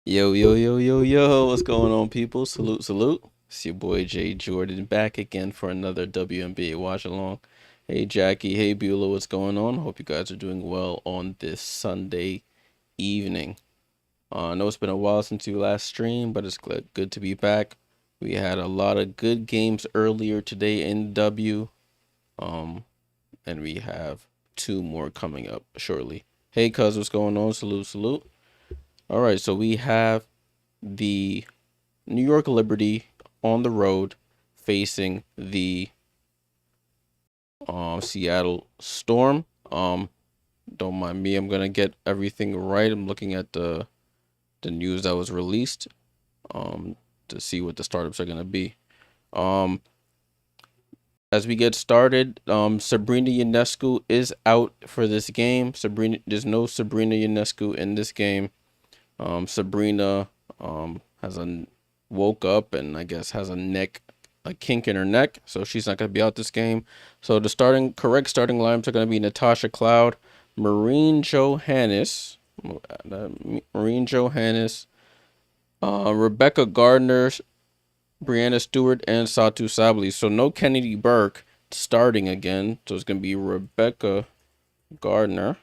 Yo, yo, yo, yo, yo, what's going on, people? Salute, salute. It's your boy Jay Jordan back again for another WNBA watch along. Hey, Jackie. Hey, Beulah. What's going on? Hope you guys are doing well on this Sunday evening. I know it's been a while since you last streamed, but it's good to be back. We had a lot of good games earlier today in W. And we have 2 more coming up shortly. Hey, cuz, what's going on? Salute, salute. All right, so we have the New York Liberty on the road facing the Seattle Storm. Don't mind me, I'm gonna get everything right. I'm looking at the news that was released to see what the startups are gonna be. As we get started, Sabrina Ionescu is out for this game. There's no Sabrina Ionescu in this game. Sabrina woke up and I guess has a kink in her neck, so she's not going to be out this game. So the correct starting lineups are going to be Natasha Cloud, Marine Johannes, Rebecca Gardner, Breanna Stewart, and Satu Sabally. So no Kennedy Burke starting again. So it's going to be Rebecca Gardner.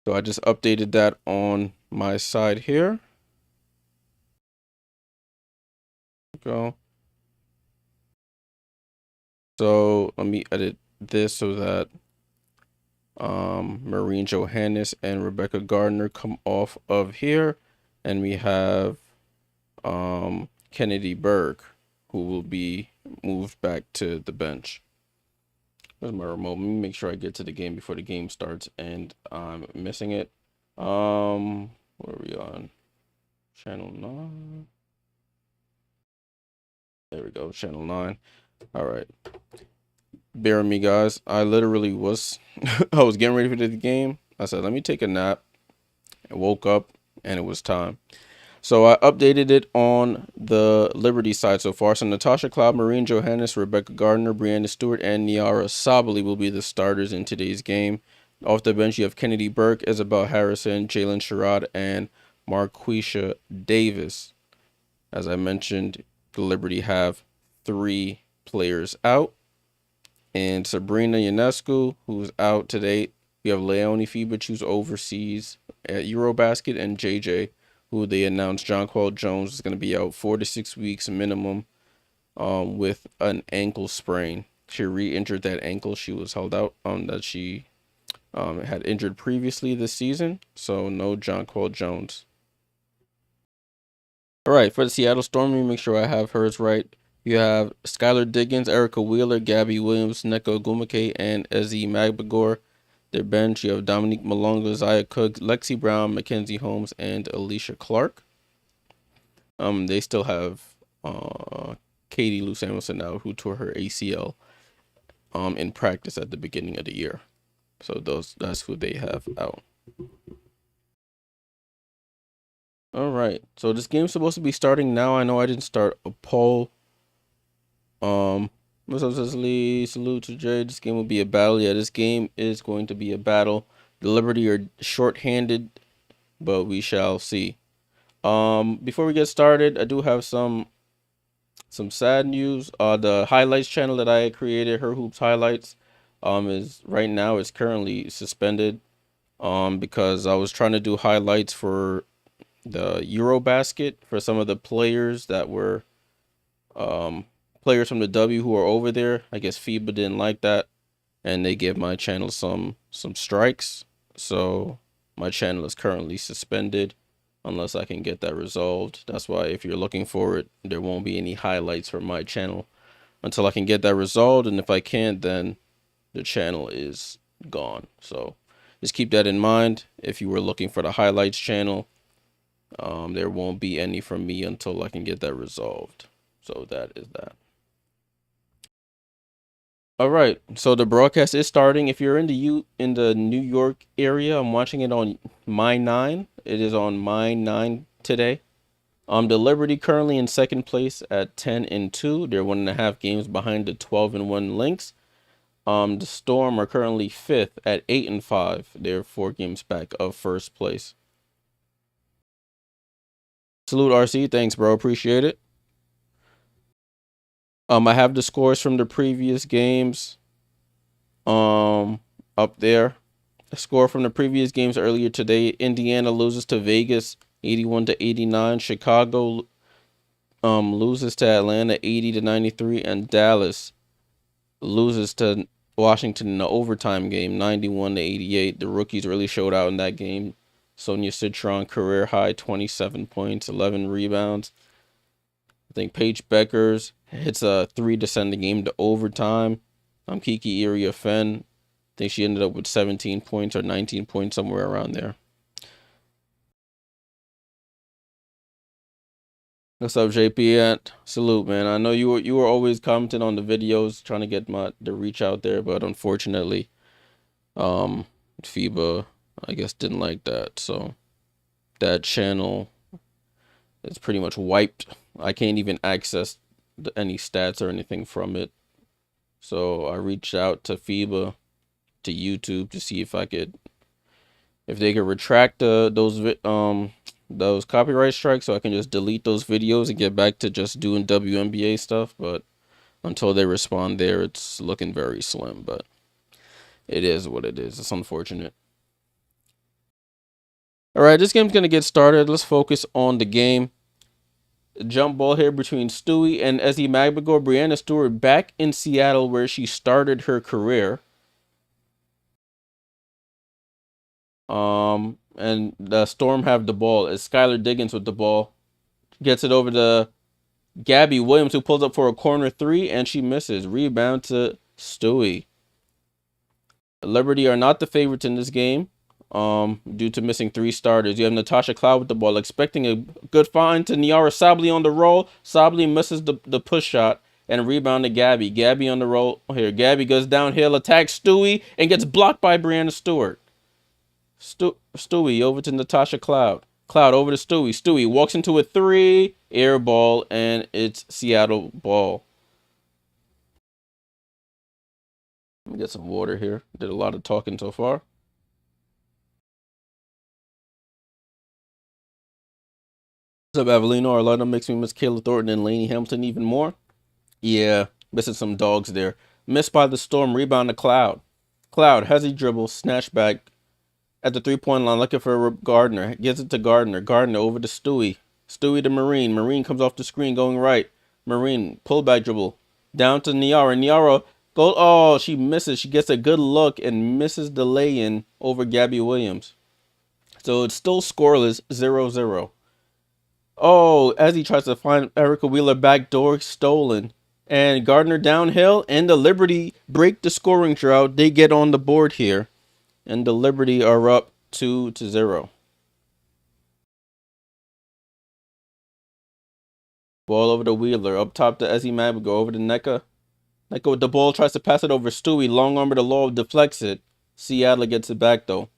So I just updated that on my side here. Go. So let me edit this so that Marine Johannes and Rebecca Gardner come off of here, and we have Kennedy Burke, who will be moved back to the bench. Where's my remote? Let me make sure I get to the game before the game starts and I'm missing it. What are we on? Channel 9. There we go, channel 9. All right. Bear with me, guys. I literally was I was getting ready for the game. I said, let me take a nap. I woke up and it was time. So I updated it on the Liberty side so far. So Natasha Cloud, Marine Johannes, Rebecca Gardner, Breanna Stewart, and Niara Sabally will be the starters in today's game. Off the bench, you have Kennedy Burke, Isabel Harrison, Jalen Sherrod, and Marquisha Davis. As I mentioned, the Liberty have 3 players out. And Sabrina Ionescu, who's out today. We have Leonie Fiebich, who's overseas at EuroBasket, and JJ, who they announced Jonquel Jones is going to be out 4 to 6 weeks minimum with an ankle sprain. She re-injured that ankle she was held out that she had injured previously this season. So no Jonquel Jones. All right, for the Seattle Storm, let me make sure I have hers right. You have Skylar Diggins, Erica Wheeler, Gabby Williams, Nneka Ogwumike, and Ezzy Magbagor. Their bench, you have Dominique Malonga, Zaya Cook, Lexi Brown, Mackenzie Holmes, and Alicia Clark. They still have Katie Lou Samuelson now, who tore her ACL in practice at the beginning of the year. So that's who they have out. All right. So this game's supposed to be starting now. I know I didn't start a poll. What's up, Cecily? Salute to Jay. This game will be a battle. Yeah, this game is going to be a battle. The Liberty are short-handed, but we shall see. Before we get started, I do have some sad news. The highlights channel that I created, Her Hoops Highlights, is right now is currently suspended. Because I was trying to do highlights for the EuroBasket for some of the players that were players from the W who are over there. I guess FIBA didn't like that, and they gave my channel some strikes. So my channel is currently suspended unless I can get that resolved. That's why if you're looking for it, there won't be any highlights from my channel until I can get that resolved. And if I can't, then the channel is gone. So just keep that in mind. If you were looking for the highlights channel, there won't be any from me until I can get that resolved. So that is that. All right, so the broadcast is starting. If you're in the New York area, I'm watching it on My 9. It is on My 9 today. The Liberty currently in second place at 10-2. They're 1.5 games behind the 12-1 Lynx. The Storm are currently fifth at 8-5. They're 4 games back of first place. Salute RC, thanks bro, appreciate it. I have the scores from the previous games up there. The score from the previous games earlier today: Indiana loses to Vegas 81-89. Chicago loses to Atlanta 80-93, and Dallas loses to Washington in the overtime game 91-88. The rookies really showed out in that game. Sonia Citron career high 27 points, 11 rebounds. I think Paige Beckers hits a 3 to send the game to overtime. Kiki Iria Fenn, I think she ended up with 17 points or 19 points, somewhere around there. What's up, JP? Salute, man. I know you were always commenting on the videos, trying to get the reach out there, but unfortunately, FIBA, I guess, didn't like that, so that channel is pretty much wiped. I can't even access any stats or anything from it. So I reached out to FIBA, to YouTube, to see if they could retract those copyright strikes, so I can just delete those videos and get back to just doing WNBA stuff. But until they respond there, it's looking very slim. But it is what it is. It's unfortunate. All right, this game's gonna get started. Let's focus on the game. Jump ball here between Stewie and Ezi Magbagor. Breanna Stewart back in Seattle, where she started her career. And the Storm have the ball. It's Skylar Diggins with the ball. Gets it over to Gabby Williams, who pulls up for a corner 3, and she misses. Rebound to Stewie. Liberty are not the favorites in this game, due to missing 3 starters. You have Natasha Cloud with the ball, expecting a good find to Niara Sabli on the roll. Sabli misses the push shot, and rebound to Gabby. Gabby on the roll here. Gabby goes downhill, attacks Stewie, and gets blocked by Breanna Stewart. Stewie over to Natasha Cloud. Cloud over to Stewie. Stewie walks into a 3, air ball, and it's Seattle ball. Let me get some water here. Did a lot of talking so far. What's up, Avelino? Orlando makes me miss Kayla Thornton and Lainey Hamilton even more. Yeah, missing some dogs there. Missed by the Storm. Rebound to Cloud. Cloud has a dribble, snatch back at the 3-point line, looking for Gardner. Gives it to Gardner. Gardner over to Stewie. Stewie to Marine. Marine comes off the screen, going right. Marine, pullback dribble. Down to Niara. Niara, go. Oh, she misses. She gets a good look and misses the lay-in over Gabby Williams. So it's still scoreless, 0-0. Oh, as he tries to find Erica Wheeler backdoor, stolen. And Gardner downhill, and the Liberty break the scoring drought. They get on the board here. And the Liberty are up 2-0. Ball over to Wheeler. Up top to Ezi Magbagor. Over to Nneka. Nneka with the ball. Tries to pass it over Stewie. Long arm to Law. Deflects it. Seattle gets it back though.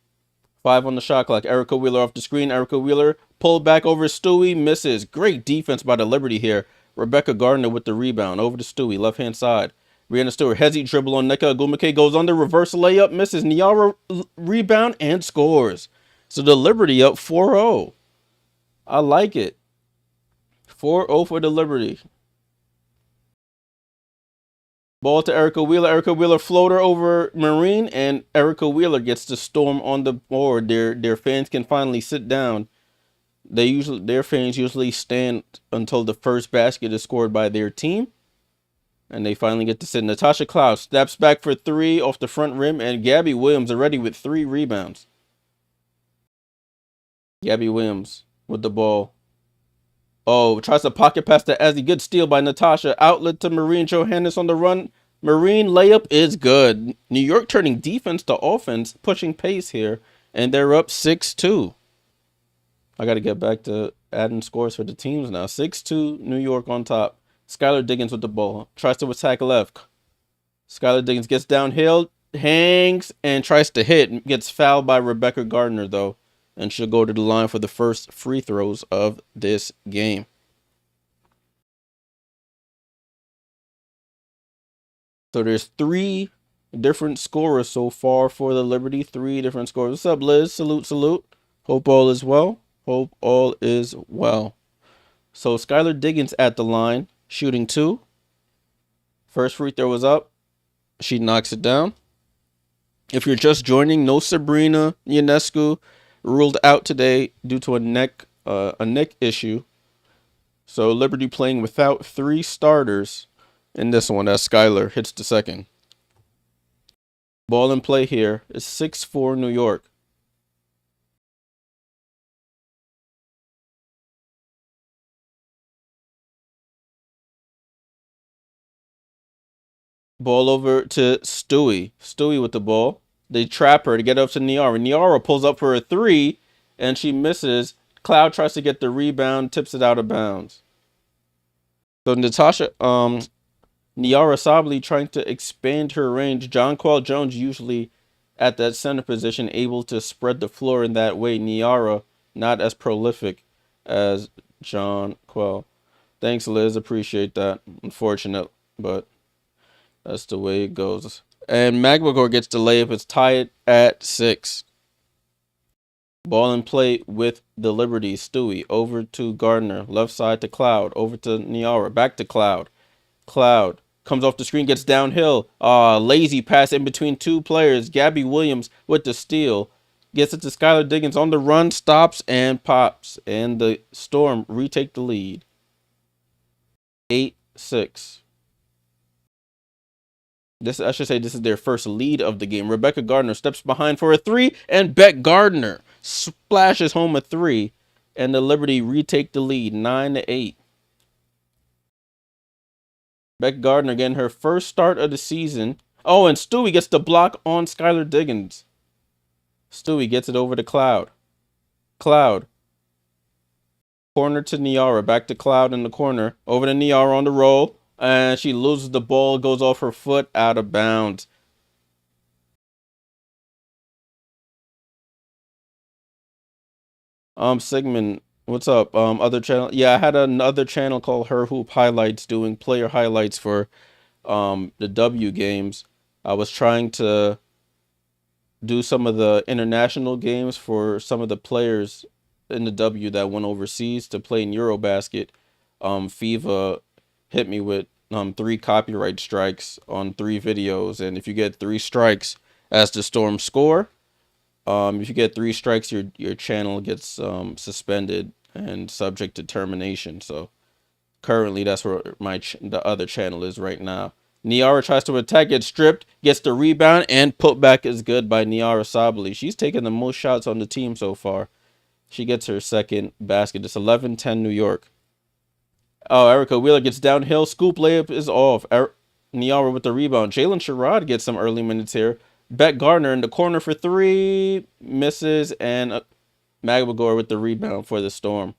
5 on the shot clock. Erica Wheeler off the screen. Erica Wheeler pulled back over Stewie. Misses. Great defense by the Liberty here. Rebecca Gardner with the rebound. Over to Stewie. Left hand side. Breanna Stewart, hezzy dribble on Nneka. Ogwumike goes under, reverse layup, misses. Niara rebound and scores. So the Liberty up 4-0. I like it. 4-0 for the Liberty. Ball to Erica Wheeler. Erica Wheeler floater over Marine, and Erica Wheeler gets the Storm on the board. Their fans can finally sit down. Their fans usually stand until the first basket is scored by their team. And they finally get to sit. Natasha Cloud steps back for 3 off the front rim, and Gabby Williams already with 3 rebounds. Gabby Williams with the ball. Oh, tries to pocket pass to Ezi. Good steal by Natasha. Outlet to Marine Johannes on the run. Marine layup is good. New York turning defense to offense, pushing pace here, and they're up 6-2. I got to get back to adding scores for the teams now. 6-2, New York on top. Skylar Diggins with the ball. Tries to attack left. Skylar Diggins gets downhill, hangs, and tries to hit. Gets fouled by Rebecca Gardner, though, and she'll go to the line for the first free throws of this game. So there's 3 different scorers so far for the Liberty. 3 different scorers. What's up, Liz? Salute, salute. Hope all is well. Hope all is well. So Skylar Diggins at the line, shooting 2. First free throw was up. She knocks it down. If you're just joining, no Sabrina Ionescu ruled out today due to a neck issue. So Liberty playing without 3 starters in this one as Skylar hits the second. Ball in play here is 6-4 New York. Ball over to Stewie. Stewie with the ball. They trap her to get up to Niara. Niara pulls up for a 3, and she misses. Cloud tries to get the rebound, tips it out of bounds. So Natasha, Niara Sabally trying to expand her range. Jonquel Jones usually at that center position, able to spread the floor in that way. Niara not as prolific as Jonquel. Thanks, Liz. Appreciate that. Unfortunate, but that's the way it goes. And Magwagor gets the layup. It's tied at 6. Ball in play with the Liberty. Stewie over to Gardner. Left side to Cloud. Over to Niara. Back to Cloud. Cloud comes off the screen, gets downhill. Lazy pass in between 2 players. Gabby Williams with the steal. Gets it to Skylar Diggins on the run. Stops and pops. And the Storm retake the lead. 8-6. I should say this is their first lead of the game. Rebecca Gardner steps behind for a 3, and Beck Gardner splashes home a 3, and the Liberty retake the lead 9-8. Beck Gardner getting her first start of the season. Oh, and Stewie gets the block on Skylar Diggins. Stewie gets it over to Cloud. Cloud. Corner to Niara. Back to Cloud in the corner. Over to Niara on the roll. And she loses the ball, goes off her foot, out of bounds. Sigmund, what's up? Other channel. Yeah, I had another channel called Her Hoop Highlights doing player highlights for the W games. I was trying to do some of the international games for some of the players in the W that went overseas to play in EuroBasket. FIVA hit me with 3 copyright strikes on 3 videos, and if you get 3 strikes as the Storm score, if you get 3 strikes, your channel gets suspended and subject to termination. So currently, that's where the other channel is right now. Niara tries to attack, gets stripped, gets the rebound, and putback is good by Niara Sabally. She's taken the most shots on the team so far. She gets her second basket. It's 11-10 New York. Oh, Erica Wheeler gets downhill. Scoop layup is off. Niara with the rebound. Jalen Sherrod gets some early minutes here. Beck Gardner in the corner for 3. Misses. And Magwagor with the rebound for the Storm.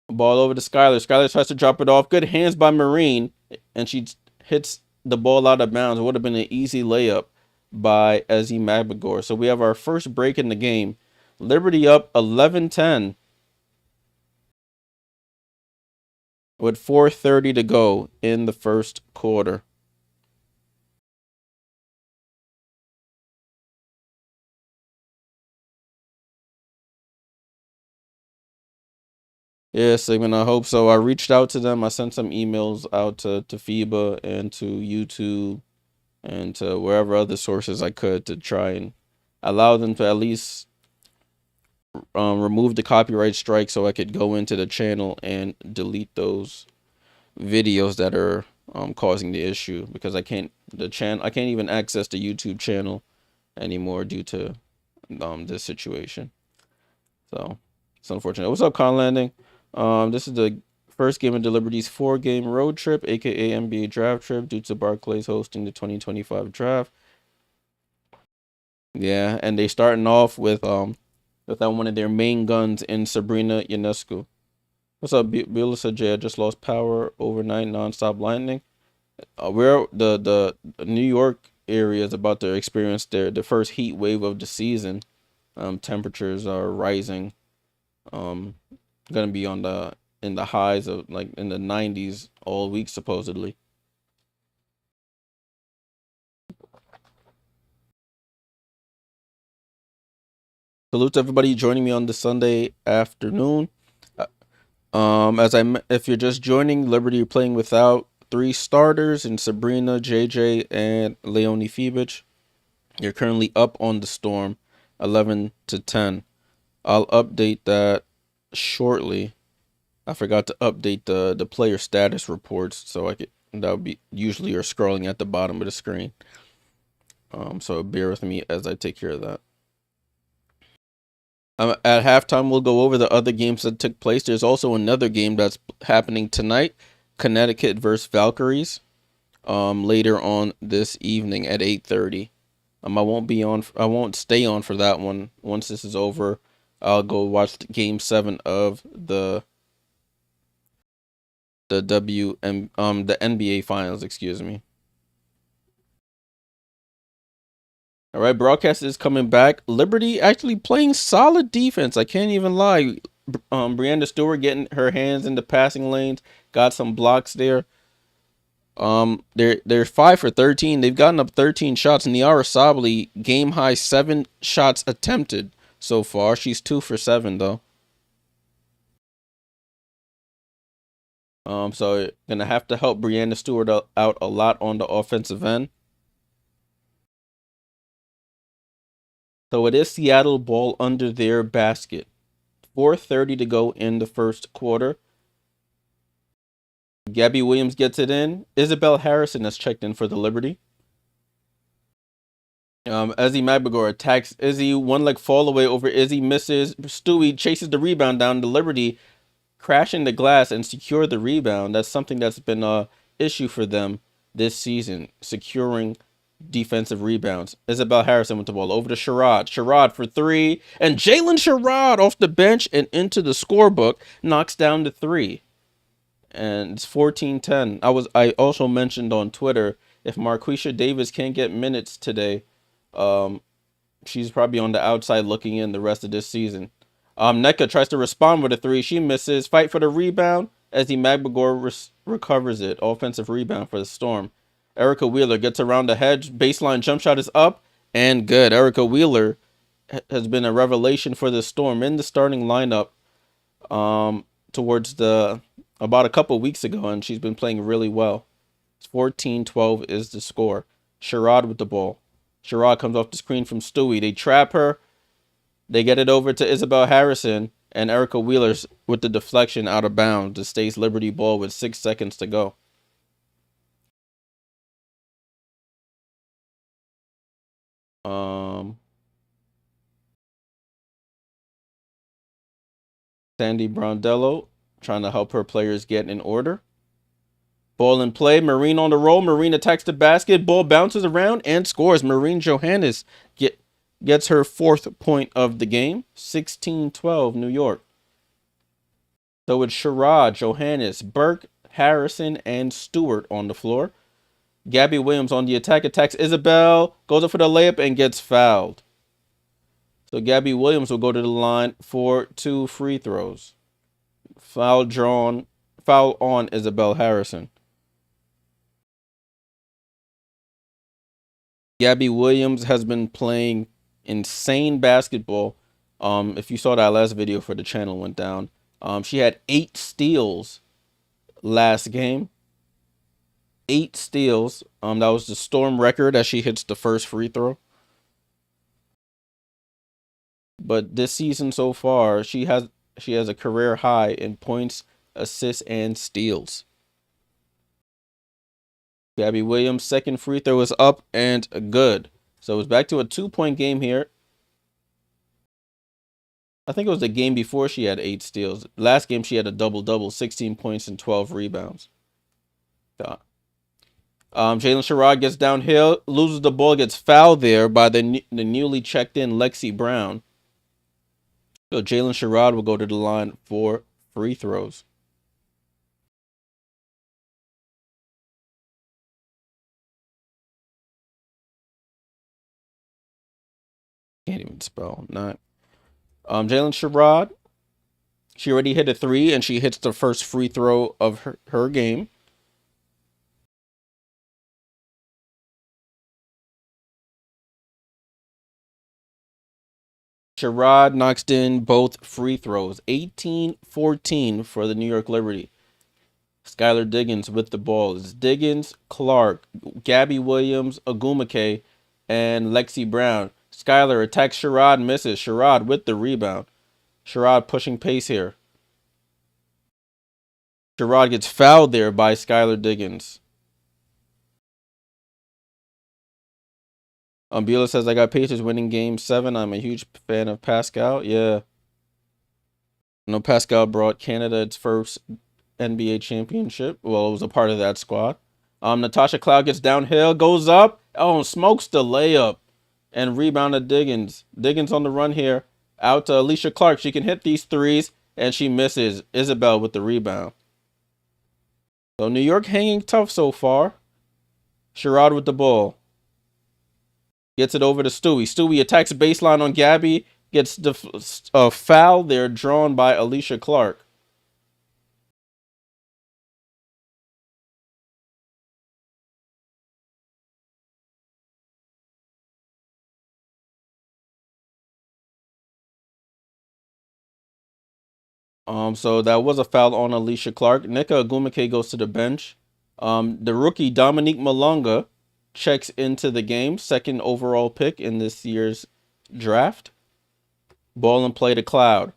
Ball over to Skylar. Skylar tries to drop it off. Good hands by Marine. And she hits the ball out of bounds. It would have been an easy layup by Ezzy Magwagor. So we have our first break in the game. Liberty up 11-10. With 4:30 to go in the first quarter. Yeah, Sigmund, I hope so. I reached out to them. I sent some emails out to FIBA and to YouTube and to wherever other sources I could to try and allow them to at least remove the copyright strike so I could go into the channel and delete those videos that are causing the issue, because I can't even access the YouTube channel anymore due to this situation. So it's unfortunate. What's up, Con Landing? This is the first game of the Liberty's 4-game road trip, aka NBA draft trip, due to Barclays hosting the 2025 draft. Yeah, and they starting off with one of their main guns in Sabrina Ionescu. What's up, Beulah said, Jay, I just lost power overnight, non-stop lightning. Where the New York area is about to experience the first heat wave of the season. Temperatures are rising. Gonna be in the highs of like in the 90s all week supposedly. Salute to everybody joining me on the Sunday afternoon. If you're just joining, Liberty are playing without 3 starters in Sabrina, JJ, and Leonie Fiebich. You're currently up on the Storm, 11-10. I'll update that shortly. I forgot to update the player status reports, so that would be usually you're scrolling at the bottom of the screen. So bear with me as I take care of that. At halftime, we'll go over the other games that took place. There's also another game that's happening tonight, Connecticut versus Valkyries. Later on this evening at 8:30. I won't stay on for that one. Once this is over, I'll go watch game 7 of the NBA finals, excuse me. All right, broadcast is coming back. Liberty actually playing solid defense. I can't even lie. Breanna Stewart getting her hands in the passing lanes, got some blocks there. They're 5 for 13. They've gotten up 13 shots. Niara Sabally game high 7 shots attempted so far. She's 2 for 7 though. So gonna have to help Breanna Stewart out a lot on the offensive end. So it is Seattle ball under their basket. 4:30 to go in the first quarter. Gabby Williams gets it in. Isabel Harrison has checked in for the Liberty. Izzy Magbagor attacks Izzy. One leg fall away over Izzy. Misses. Stewie chases the rebound down. The Liberty crashing the glass and secure the rebound. That's something that's been a issue for them this season. Securing defensive rebounds. Isabel Harrison with the ball over to Sherrod. Sherrod for 3. And Jalen Sherrod off the bench and into the scorebook knocks down the 3. And it's 14-10. I also mentioned on Twitter, if Marquisha Davis can't get minutes today, she's probably on the outside looking in the rest of this season. Nneka tries to respond with a 3. She misses. Fight for the rebound as the Magbagor recovers it. Offensive rebound for the Storm. Erica Wheeler gets around the hedge. Baseline jump shot is up and good. Erica Wheeler has been a revelation for the Storm in the starting lineup towards about a couple weeks ago, and she's been playing really well. 14-12 is the score. Sherrod with the ball. Sherrod comes off the screen from Stewie. They trap her. They get it over to Isabel Harrison, and Erica Wheeler's with the deflection out of bounds. It stays Liberty ball with 6 seconds to go. Sandy Browndello trying to help her players get in order. Ball in play. Marine on the roll. Marine attacks the basket. Ball bounces around and scores. Marine Johannes gets her 4th point of the game. 16-12 New York. So it's Sherrod, Johannes, Burke, Harrison, and Stewart on the floor. Gabby Williams on the attack. Attacks Isabel. Goes up for the layup and gets fouled. So Gabby Williams will go to the line for 2 free throws. Foul on Isabel Harrison. Gabby Williams has been playing insane basketball. If you saw that last video for the channel went down, she had 8 steals last game. 8 steals. That was the Storm record as she hits the first free throw. But this season so far, she has a career high in points, assists, and steals. Gabby Williams' second free throw is up and good. So it's back to a 2-point game here. I think it was the game before she had 8 steals. Last game she had a double-double, 16 points and 12 rebounds. Jalen Sherrod gets downhill, loses the ball, gets fouled there by the newly checked in Lexi Brown. So Jalen Sherrod will go to the line for free throws. Can't even spell. Not. Jalen Sherrod. She already hit a 3, and she hits the first free throw of her game. Sherrod knocks in both free throws. 18-14 for the New York Liberty. Skylar Diggins with the ball. It's Diggins, Clark, Gabby Williams, Ogwumike, and Lexi Brown. Skylar attacks Sherrod, misses. Sherrod with the rebound. Sherrod pushing pace here. Sherrod gets fouled there by Skylar Diggins. Beulah says, I got Pacers winning game 7. I'm a huge fan of Pascal. Yeah. I know Pascal brought Canada its first NBA championship. Well, it was a part of that squad. Natasha Cloud gets downhill, goes up. Oh, smokes the layup. And rebounded Diggins. Diggins on the run here. Out to Alicia Clark. She can hit these threes. And she misses. Isabel with the rebound. So New York hanging tough so far. Sherrod with the ball. Gets it over to Stewie. Stewie attacks baseline on Gabby. Gets the foul there drawn by Alicia Clark. So that was a foul on Alicia Clark. Nneka Ogwumike goes to the bench. The rookie Dominique Malonga checks into the game, second overall pick in this year's draft. Ball and play to Cloud.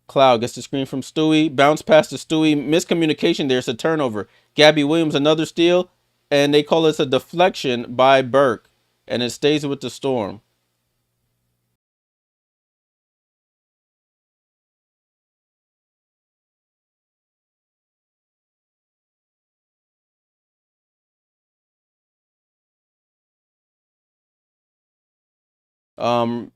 Cloud gets the screen from Stewie, bounce past to Stewie, miscommunication there, it's a turnover. Gabby Williams another steal, and they call this a deflection by Burke, and it stays with the Storm. Um,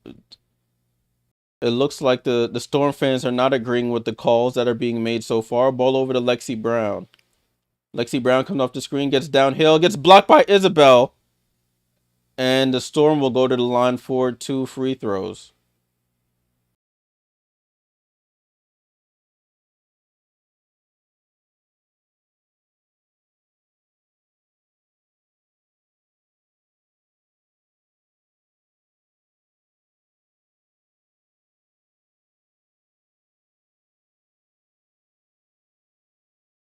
it looks like the Storm fans are not agreeing with the calls that are being made so far. Ball over to Lexi Brown. Lexi Brown comes off the screen, gets downhill, gets blocked by Isabel. And the Storm will go to the line for 2 free throws.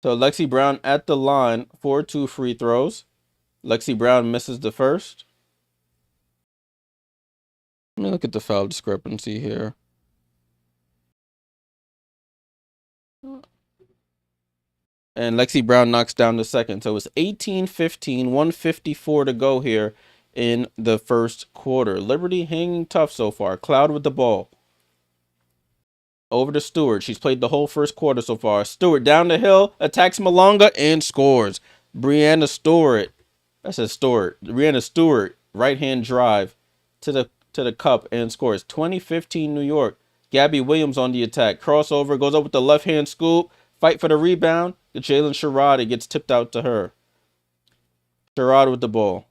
So Lexi Brown at the line for 2 free throws. Lexi Brown misses the first. Let me look at the foul discrepancy here. And Lexi Brown knocks down the second. So it's 18-15, 154 to go here in the first quarter. Liberty hanging tough so far. Cloud with the ball. Over to Stewart. She's played the whole first quarter so far. Stewart down the hill, attacks Malonga, and scores. Breanna Stewart. That says Stewart. Breanna Stewart, right-hand drive to the cup and scores. 2015 New York. Gabby Williams on the attack. Crossover, goes up with the left-hand scoop. Fight for the rebound. Jalen Sherrod, it gets tipped out to her. Sherrod with the ball.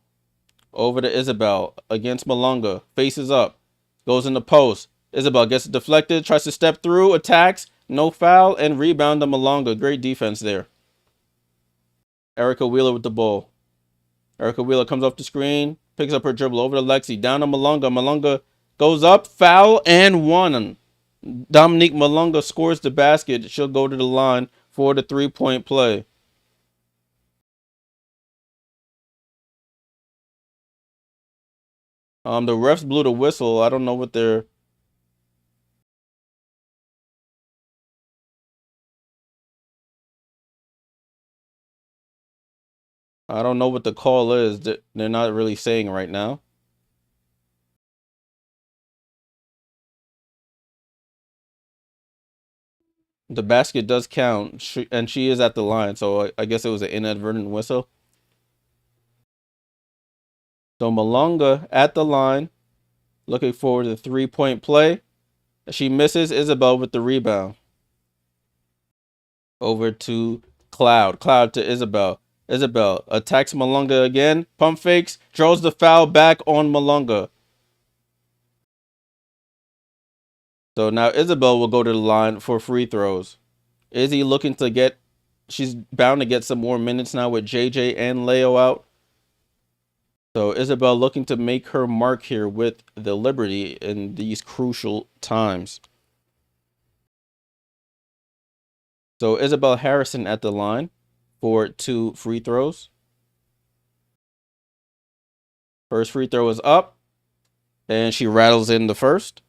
Over to Isabel against Malonga. Faces up. Goes in the post. Isabel gets it deflected. Tries to step through. Attacks. No foul. And rebound to Malonga. Great defense there. Erica Wheeler with the ball. Erica Wheeler comes off the screen. Picks up her dribble. Over to Lexi. Down to Malonga. Malonga goes up. Foul and one. Dominique Malonga scores the basket. She'll go to the line for the 3-point play. The refs blew the whistle. I don't know what they're... I don't know what the call is. They're not really saying right now. The basket does count, and she is at the line, so I guess it was an inadvertent whistle. So Malonga at the line, looking for the 3-point play. She misses. Isabel with the rebound. Over to Cloud. Cloud to Isabel. Isabel attacks Malonga again. Pump fakes. Draws the foul back on Malonga. So now Isabel will go to the line for free throws. Izzy looking to get, she's bound to get some more minutes now with JJ and Leo out. So Isabel looking to make her mark here with the Liberty in these crucial times. So Isabel Harrison at the line for 2 free throws. First free throw is up, and she rattles in the first.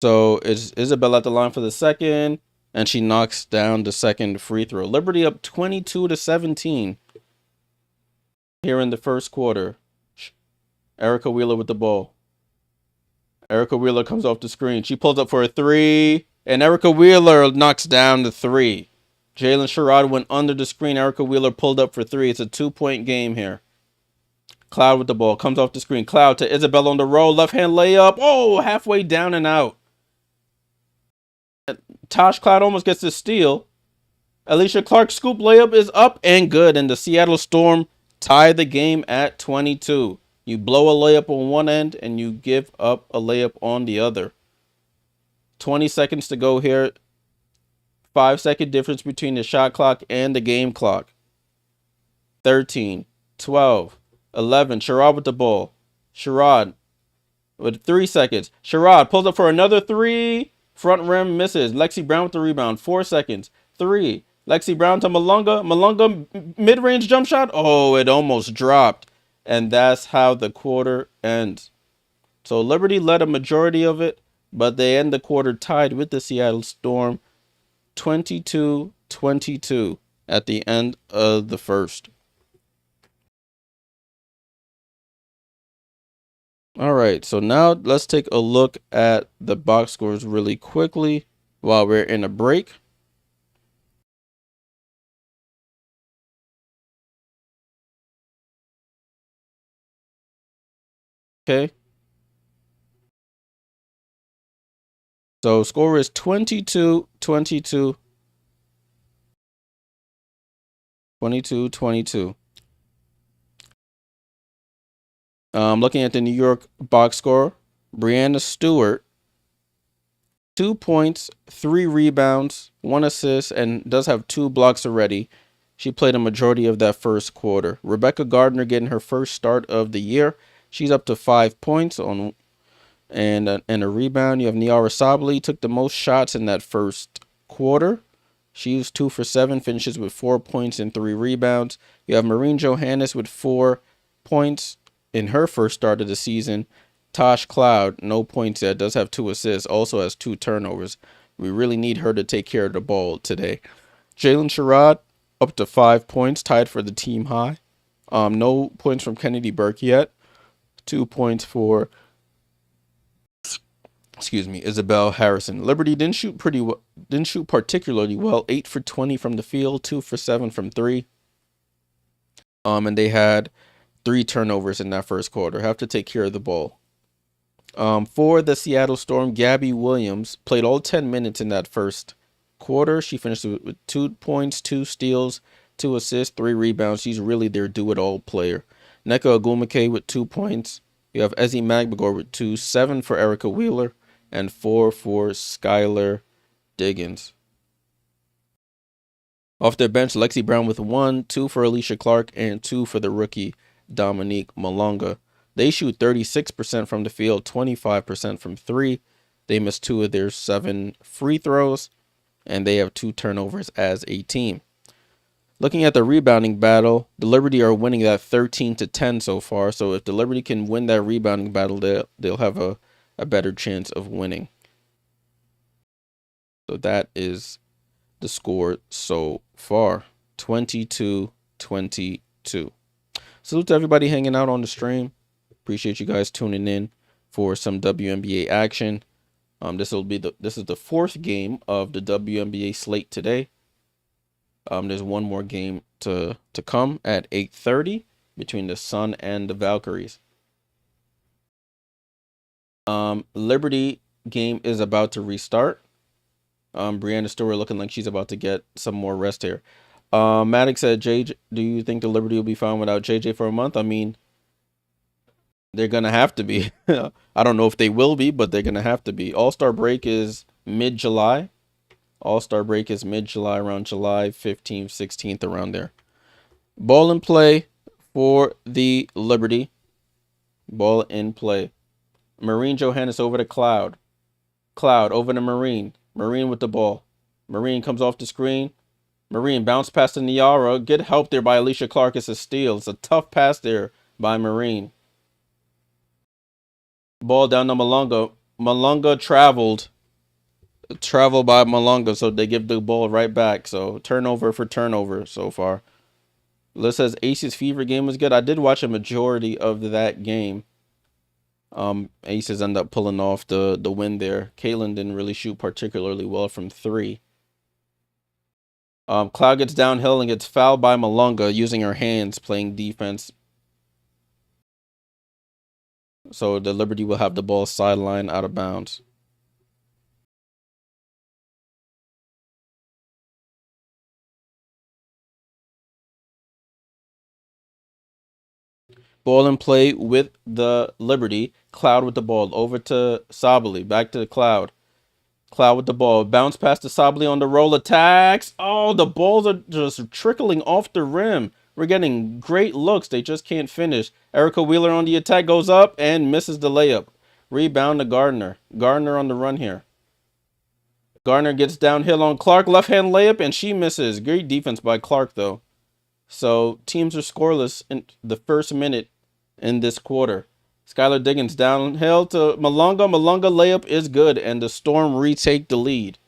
So it's Isabel at the line for the second, and she knocks down the second free throw. Liberty up 22-17 here in the first quarter. Erica Wheeler with the ball. Erica Wheeler comes off the screen. She pulls up for a three, and Erica Wheeler knocks down the three. Jalen Sherrod went under the screen. Erica Wheeler pulled up for three. It's a 2-point game here. Cloud with the ball. Comes off the screen. Cloud to Isabel on the roll. Left hand layup. Oh, halfway down and out. Tosh Cloud almost gets the steal. Alicia Clark's scoop layup is up and good. And the Seattle Storm tie the game at 22. You blow a layup on one end and you give up a layup on the other. 20 seconds to go here. 5-second difference between the shot clock and the game clock. 13, 12, 11. Sherrod with the ball. Sherrod with 3 seconds. Sherrod pulls up for another three. Front rim misses. Lexi Brown with the rebound. 4 seconds. 3. Lexi Brown to Malunga. Malunga mid-range jump shot. Oh, it almost dropped. And that's how the quarter ends. So Liberty led a majority of it, but they end the quarter tied with the Seattle Storm 22-22 at the end of the first. All right, so now let's take a look at the box scores really quickly while we're in a break. Okay. So score is 22-22. 22-22. Looking at the New York box score, Breanna Stewart, 2 points, 3 rebounds, 1 assist, and does have 2 blocks already. She played a majority of that first quarter. Rebecca Gardner getting her first start of the year. She's up to 5 points on and a rebound. You have Niara Sabali, took the most shots in that first quarter. She was 2 for 7, finishes with 4 points and 3 rebounds. You have Maureen Johannes with 4 points in her first start of the season. Tosh Cloud, no points yet, does have 2 assists, also has 2 turnovers. We really need her to take care of the ball today. Jalen Sherrod, up to 5 points, tied for the team high. No points from Kennedy Burke yet. 2 points for Isabel Harrison. Liberty didn't shoot particularly well. 8 for 20 from the field, 2 for 7 from 3. And they had 3 turnovers in that first quarter. Have to take care of the ball. For the Seattle Storm, Gabby Williams played all 10 minutes in that first quarter. She finished with 2 points, 2 steals, 2 assists, 3 rebounds. She's really their do-it-all player. Nneka Ogwumike with 2 points. You have Ezzy Magbagor with 2, 7 for Erica Wheeler, and 4 for Skylar Diggins. Off their bench, Lexi Brown with 1, 2 for Alicia Clark, and 2 for the rookie Dominique Malonga. They shoot 36% from the field, 25% from 3. They missed 2 of their 7 free throws, and they have 2 turnovers as a team. Looking at the rebounding battle, the Liberty are winning that 13-10 so far. So if the Liberty can win that rebounding battle, they'll have a better chance of winning. So that is the score so far, 22-22. Salute to everybody hanging out on the stream. Appreciate you guys tuning in for some WNBA action. This is the 4th game of the WNBA slate today. There's one more game to come at 8:30 between the Sun and the Valkyries. Liberty game is about to restart. Breanna Stewart looking like she's about to get some more rest here. Maddox said, "JJ, do you think the Liberty will be fine without JJ for a month?" I mean, they're gonna have to be. I don't know if they will be, but they're gonna have to be. All-Star break is mid-July. All-Star break is mid-July, around July 15th, 16th, around there. Ball in play for the Liberty. Ball in play. Marine Johannes over to Cloud. Cloud over to Marine. Marine with the ball. Marine comes off the screen. Marine bounce pass to Niara. Good help there by Alicia Clark. It's a steal. It's a tough pass there by Marine. Ball down to Malonga. Malonga traveled by Malonga, so they give the ball right back. So turnover for turnover so far. Liz says Ace's Fever game was good. I did watch a majority of that game. Aces end up pulling off the win there. Caitlin didn't really shoot particularly well from 3. Cloud gets downhill and gets fouled by Malonga using her hands playing defense. So the Liberty will have the ball sideline out of bounds. Ball in play with the Liberty. Cloud with the ball. Over to Sabali. Back to the Cloud. Cloud with the ball. Bounce past to Sabali on the roll. Attacks. Oh, the balls are just trickling off the rim. We're getting great looks. They just can't finish. Erica Wheeler on the attack goes up and misses the layup. Rebound to Gardner. Gardner on the run here. Gardner gets downhill on Clark. Left hand layup and she misses. Great defense by Clark though. So teams are scoreless in the first minute in this quarter. Skylar Diggins downhill to Malonga. Malonga layup is good and the Storm retake the lead.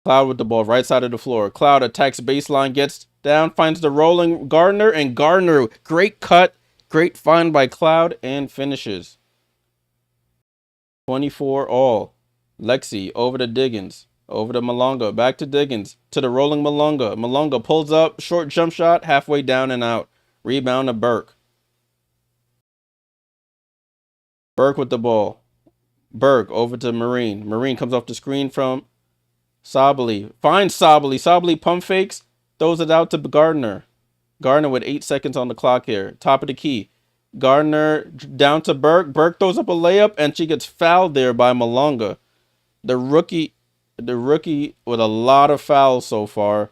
Cloud with the ball, right side of the floor. Cloud attacks baseline, gets down, finds the rolling Gardner, and Gardner, great cut, great find by Cloud, and finishes. 24 all. Lexi over to Diggins, over to Malonga, back to Diggins, to the rolling Malonga. Malonga pulls up, short jump shot, halfway down and out. Rebound to Burke. Burke with the ball. Burke over to Marine. Marine comes off the screen from Sabali. Finds Sabali. Sabali pump fakes. Throws it out to Gardner. Gardner with 8 seconds on the clock here. Top of the key. Gardner down to Burke. Burke throws up a layup and she gets fouled there by Malonga. The rookie with a lot of fouls so far.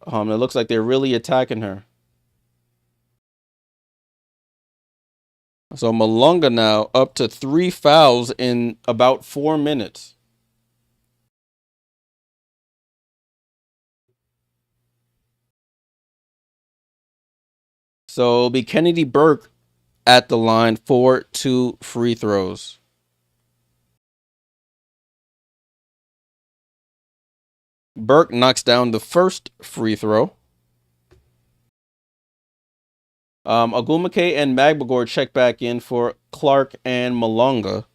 It looks like they're really attacking her. So Malonga now up to 3 fouls in about 4 minutes. So it'll be Kennedy Burke at the line for 2 free throws. Burke knocks down the first free throw. Ogwumike and Magbagor check back in for Clark and Malonga.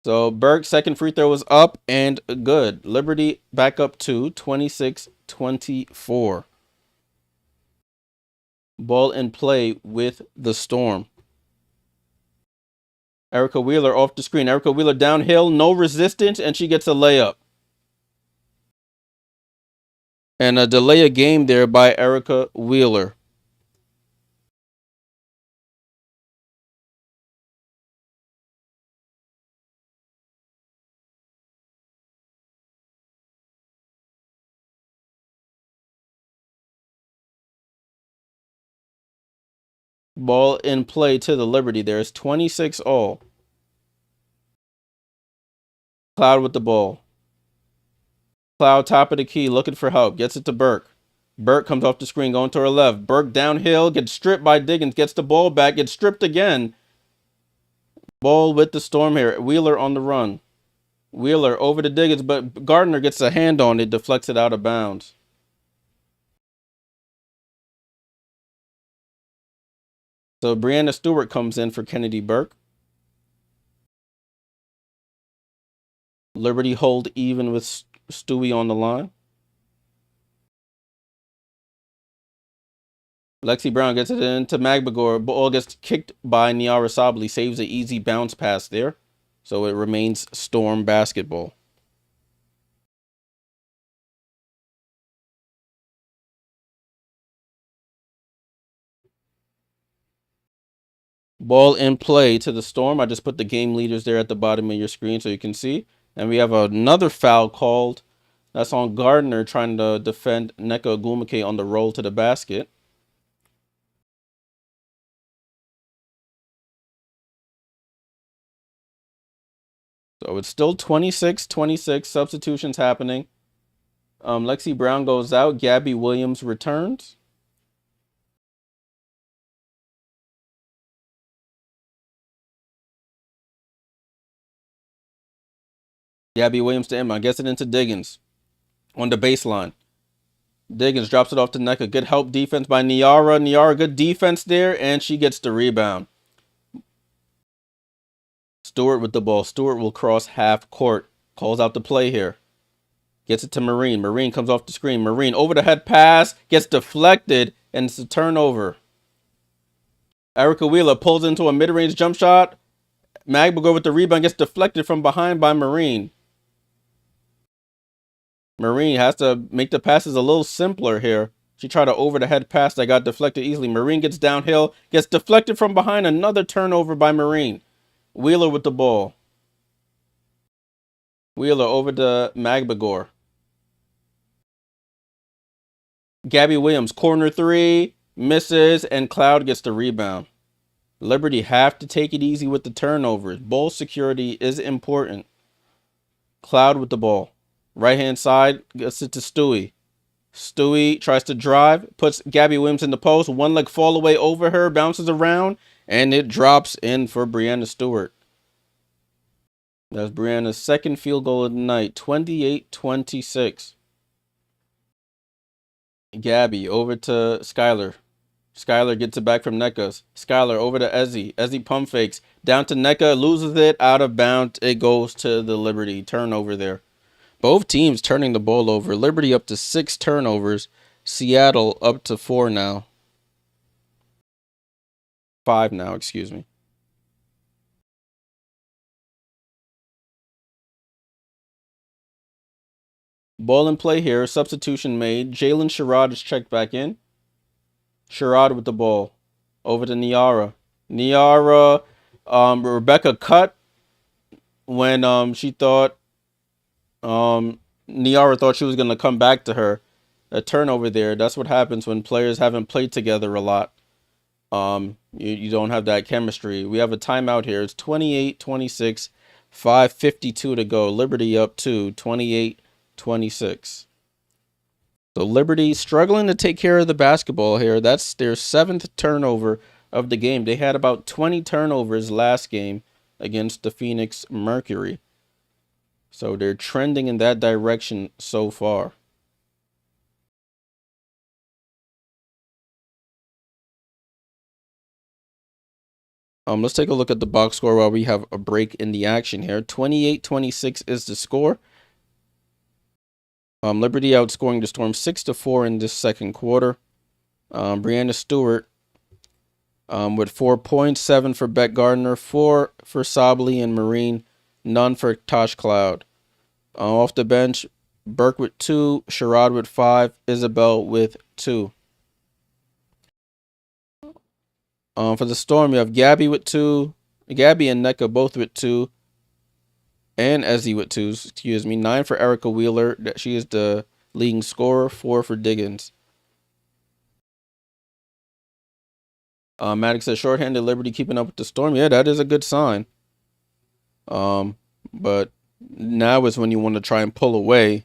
So Burke's second free throw is up and good. Liberty back up to 26-24. Ball in play with the Storm. Erica Wheeler off the screen. Erica Wheeler downhill, no resistance, and she gets a layup. And a delay of game there by Erica Wheeler. Ball in play to the Liberty. There's 26 all. Cloud with the ball. Cloud top of the key, looking for help. Gets it to Burke. Burke comes off the screen, going to her left. Burke downhill, gets stripped by Diggins, gets the ball back, gets stripped again. Ball with the Storm here. Wheeler on the run. Wheeler over to Diggins, but Gardner gets a hand on it, deflects it out of bounds. So Breanna Stewart comes in for Kennedy Burke. Liberty hold even with Stewie on the line. Lexi Brown gets it into Magbagor. Ball gets kicked by Niara Sabli. Saves an easy bounce pass there. So it remains Storm basketball. Ball in play to the Storm. I just put the game leaders there at the bottom of your screen so you can see. And we have another foul called. That's on Gardner trying to defend Nneka Ogwumike on the roll to the basket. So it's still 26-26. Substitutions happening. Lexi Brown goes out. Gabby Williams returns. Gabby Williams to Emma. Gets it into Diggins on the baseline. Diggins drops it off to Nneka. Good help defense by Niara. Niara, good defense there, and she gets the rebound. Stewart with the ball. Stewart will cross half court. Calls out the play here. Gets it to Marine. Marine comes off the screen. Marine over the head pass. Gets deflected, and it's a turnover. Erica Wheeler pulls into a mid-range jump shot. Magbago with the rebound gets deflected from behind by Marine. Marine has to make the passes a little simpler here. She tried to over the head pass that got deflected easily. Marine gets downhill, gets deflected from behind. Another turnover by Marine. Wheeler with the ball. Wheeler over to Magbagor. Gabby Williams, corner three, misses, and Cloud gets the rebound. Liberty have to take it easy with the turnovers. Ball security is important. Cloud with the ball. Right hand side, gets it to Stewie. Stewie tries to drive, puts Gabby Williams in the post. One leg fall away over her, bounces around, and it drops in for Breanna Stewart. That's Breanna's second field goal of the night, 28-26. Gabby over to Skylar. Skylar gets it back from Nneka. Skylar over to Ezzy. Ezzy pump fakes. Down to Nneka. Loses it. Out of bounds. It goes to the Liberty. Turnover there. Both teams turning the ball over. Liberty up to 6 turnovers. Seattle up to 4 now. 5 now, excuse me. Ball in play here. Substitution made. Jalen Sherrod is checked back in. Sherrod with the ball. Over to Niara. Niara, Rebecca cut when she thought Niara thought she was going to come back to her. A turnover there. That's what happens when players haven't played together a lot. You don't have that chemistry. We have a timeout here. It's 28-26, 5:52 to go. Liberty up to 28-26. So Liberty struggling to take care of the basketball here. That's their 7th turnover of the game. They had about 20 turnovers last game against the Phoenix Mercury. So they're trending in that direction so far. Let's take a look at the box score while we have a break in the action here. 28-26 is the score. Liberty outscoring the Storm 6-4 in this second quarter. Breanna Stewart with 4 points, 7 for Beck Gardner, 4 for Sabli and Marine, none for Tosh Cloud. Off the bench, Burke with 2, Sherrod with 5, Isabel with 2. For the Storm, you have Gabby with 2, Gabby and Nneka both with 2, and Ezzy with 2, excuse me. 9 for Erica Wheeler, she is the leading scorer, 4 for Diggins. Maddox says shorthanded Liberty keeping up with the Storm. Yeah, that is a good sign. But now is when you want to try and pull away,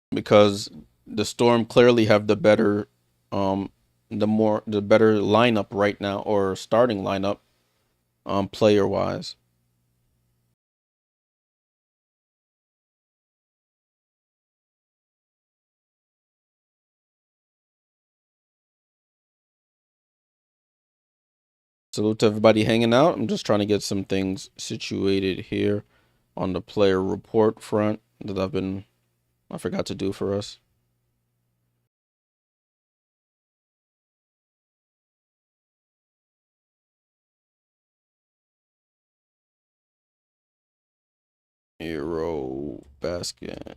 because the Storm clearly have the better the better lineup right now, or starting lineup player wise. Salute to everybody hanging out. I'm just trying to get some things situated here. on the player report front that I forgot to do for us. EuroBasket.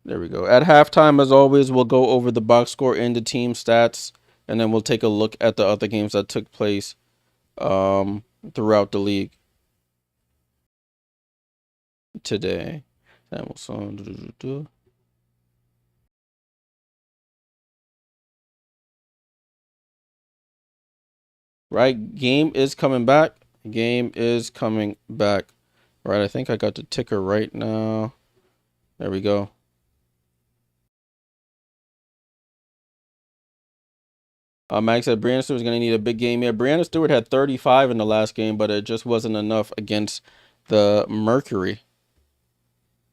There we go. At halftime, as always, we'll go over the box score and the team stats, and then we'll take a look at the other games that took place throughout the league today. Right, game is coming back. Game is coming back. Right, I think I got the ticker right now. There we go. Max said Breanna Stewart is going to need a big game. Yeah, Breanna Stewart had 35 in the last game, but it just wasn't enough against the Mercury.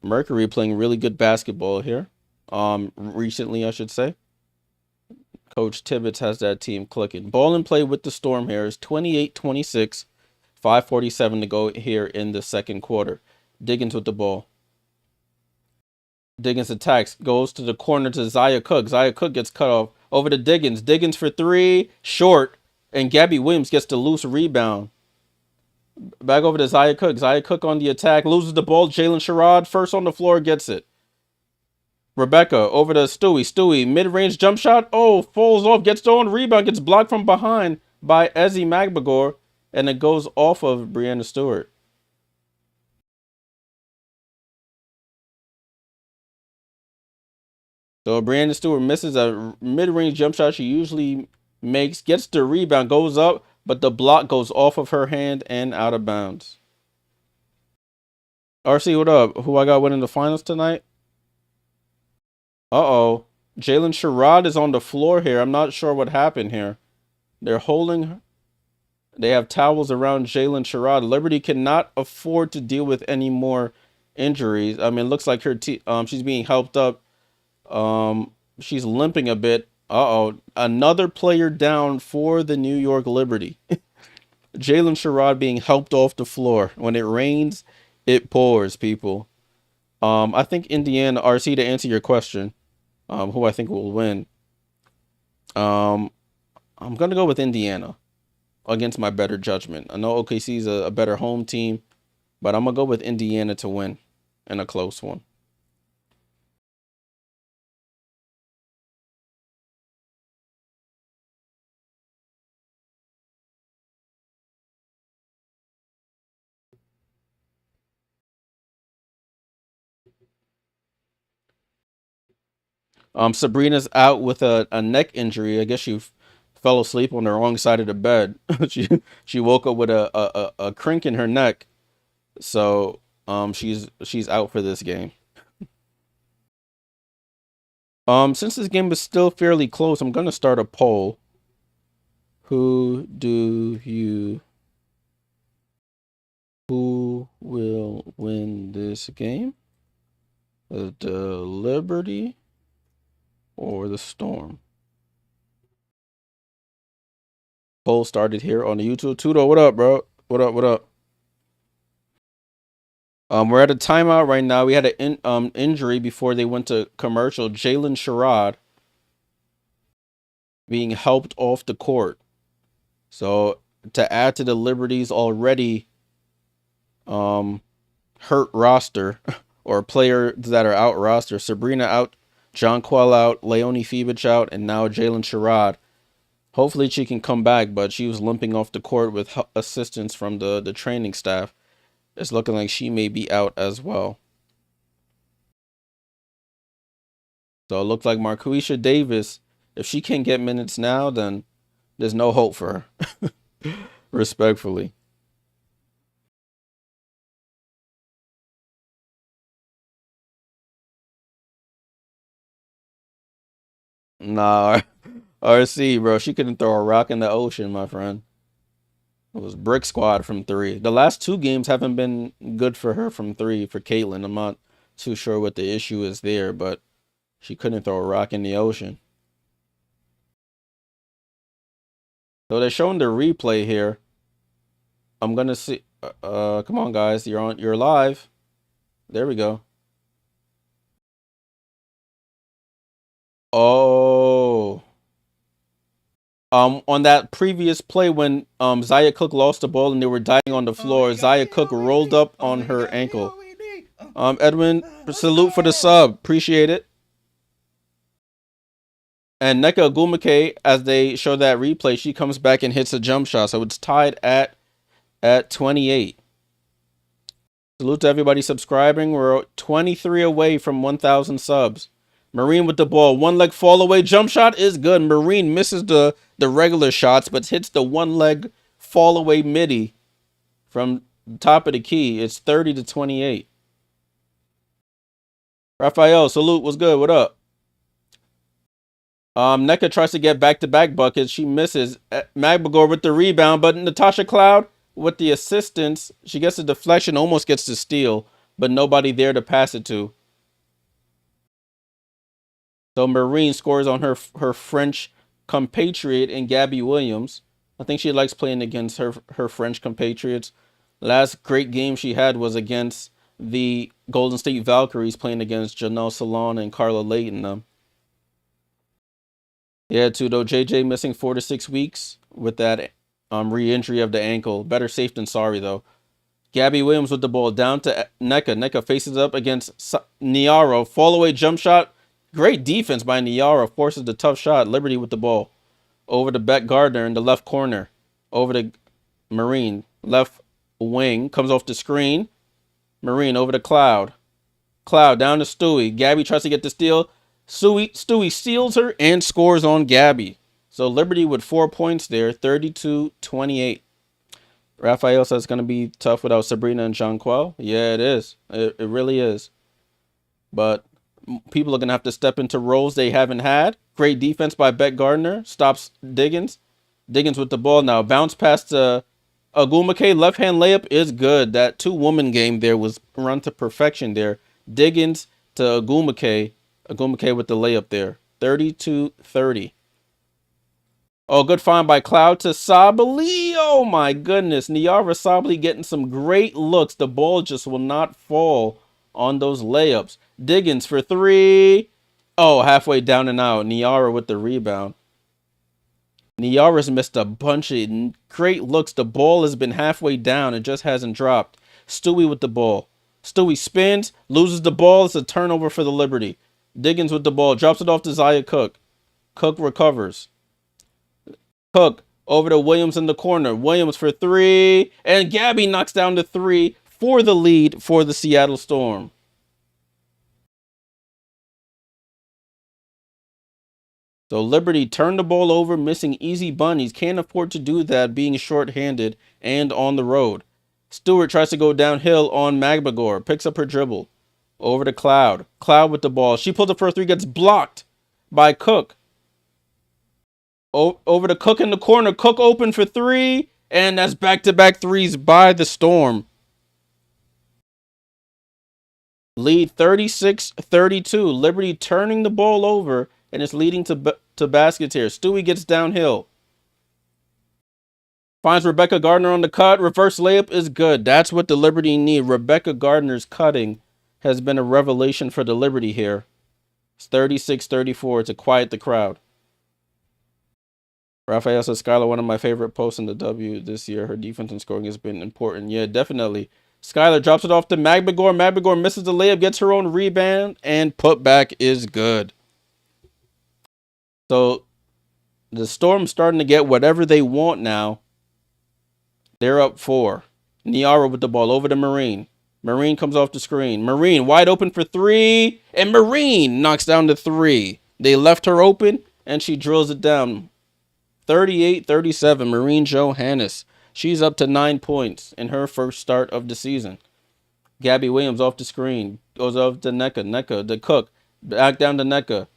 Mercury playing really good basketball here. Recently, I should say. Coach Tibbetts has that team clicking. Ball and play with the Storm here is 28-26. 5:47 to go here in the second quarter. Diggins with the ball. Diggins attacks, goes to the corner to Zaya Cook. Zaya Cook gets cut off. Over to Diggins. Diggins for three, short, and Gabby Williams gets the loose rebound. Back over to Zaya Cook. Zaya Cook on the attack, loses the ball. Jalen Sherrod, first on the floor, gets it. Rebecca over to Stewie. Stewie, mid-range jump shot. Oh, falls off, gets the own rebound, gets blocked from behind by Ezzy Magbagor, and it goes off of Breanna Stewart. So Breanna Stewart misses a mid-range jump shot she usually makes, gets the rebound, goes up, but the block goes off of her hand and out of bounds. RC, what up? Who I got winning the finals tonight? Uh-oh. Jalen Sherrod is on the floor here. I'm not sure what happened here. They're holding her. They have towels around Jalen Sherrod. Liberty cannot afford to deal with any more injuries. I mean, it looks like her she's being helped up. She's limping a bit. Uh-oh. Another player down for the New York Liberty. Jalen Sherrod being helped off the floor. When it rains, it pours, people. I think Indiana, RC, to answer your question, who I think will win. I'm going to go with Indiana against my better judgment. I know OKC is a better home team, but I'm going to go with Indiana to win in a close one. Sabrina's out with a neck injury. I guess she fell asleep on the wrong side of the bed. she woke up with a crink in her neck. So she's out for this game. Since this game is still fairly close, I'm gonna start a poll. Who will win this game? The Liberty or the Storm? Poll started here on the YouTube. Tudo, what up, bro? What up? We're at a timeout right now. We had an injury before they went to commercial. Jalen Sherrod being helped off the court. So to add to the Liberty's already hurt roster or players that are out roster, Sabrina out, Jonquel out, Leonie Fiebich out, and now Jalen Sherrod. Hopefully she can come back, but she was limping off the court with assistance from the training staff. It's looking like she may be out as well. So it looks like Marquisha Davis, if she can't get minutes now, then there's no hope for her. Respectfully. Nah, RC, bro. She couldn't throw a rock in the ocean, my friend. It was brick squad from three. The last two games haven't been good for her from three for Caitlin. I'm not too sure what the issue is there, but she couldn't throw a rock in the ocean. So they're showing the replay here. I'm gonna see. Come on, guys. You're live. There we go. Oh. On that previous play when Zaya Cook lost the ball and they were dying on the floor, Zaya Cook rolled up on her ankle. Edwin, salute for the sub. Appreciate it. And Nneka Ogwumike, as they show that replay, she comes back and hits a jump shot. So it's tied at 28. Salute to everybody subscribing. We're 23 away from 1,000 subs. Marine with the ball. One leg fall away. Jump shot is good. Marine misses the regular shots, but hits the one leg fall away midi from the top of the key. It's 30-28. Raphael, salute. What's good? What up? Nneka tries to get back-to-back buckets. She misses. Magbagor with the rebound, but Natasha Cloud with the assistance. She gets a deflection, almost gets the steal, but nobody there to pass it to. So Marine scores on her French compatriot in Gabby Williams. I think she likes playing against her French compatriots. Last great game she had was against the Golden State Valkyries, playing against Janelle Salon and Carla Layton. Yeah, too, though. JJ missing 4 to 6 weeks with that re-injury of the ankle. Better safe than sorry, though. Gabby Williams with the ball down to Nneka. Nneka faces up against Niaro. Fall away jump shot. Great defense by Niaro. Forces the tough shot. Liberty with the ball. Over to Beck Gardner in the left corner. Over to Marine. Left wing. Comes off the screen. Marine over to Cloud. Cloud down to Stewie. Gabby tries to get the steal. Stewie steals her and scores on Gabby. So Liberty with 4 points there. 32-28. Raphael says it's going to be tough without Sabrina and Jonquel. Yeah, it is. It really is. But people are going to have to step into roles they haven't had. Great defense by Beck Gardner. Stops Diggins. Diggins with the ball now. Bounce past to Ogwumike. Left-hand layup is good. That two-woman game there was run to perfection there. Diggins to Ogwumike. Ogwumike with the layup there. 32-30. Oh, good find by Cloud to Sabali. Oh, my goodness. Niara Sabali getting some great looks. The ball just will not fall on those layups. Diggins for three. Oh, halfway down and out. Niara with the rebound. Niara's missed a bunch of great looks. The ball has been halfway down. It just hasn't dropped. Stewie with the ball. Stewie spins, loses the ball. It's a turnover for the Liberty. Diggins with the ball. Drops it off to Zaya Cook. Cook recovers. Cook over to Williams in the corner. Williams for three. And Gabby knocks down the three for the lead for the Seattle Storm. So Liberty turned the ball over, missing easy bunnies. Can't afford to do that being shorthanded and on the road. Stewart tries to go downhill on Magbagor. Picks up her dribble. Over to Cloud. Cloud with the ball. She pulls the first three, gets blocked by Cook. Over to Cook in the corner. Cook open for three. And that's back-to-back threes by the Storm. Lead 36-32. Liberty turning the ball over. And it's leading to baskets here. Stewie gets downhill. Finds Rebecca Gardner on the cut. Reverse layup is good. That's what the Liberty need. Rebecca Gardner's cutting has been a revelation for the Liberty here. It's 36-34 to quiet the crowd. Raphael says, Skylar, one of my favorite posts in the W this year. Her defense and scoring has been important. Yeah, definitely. Skylar drops it off to Magbagor. Magbagor misses the layup, gets her own rebound, and putback is good. So the Storm's starting to get whatever they want now. They're up 4. Niara with the ball over to Marine. Marine comes off the screen. Marine wide open for three. And Marine knocks down the three. They left her open, and she drills it down. 38-37, Marine Johannes. She's up to 9 points in her first start of the season. Gabby Williams off the screen. Goes off to Nneka. Nneka to Cook. Back down to Nneka.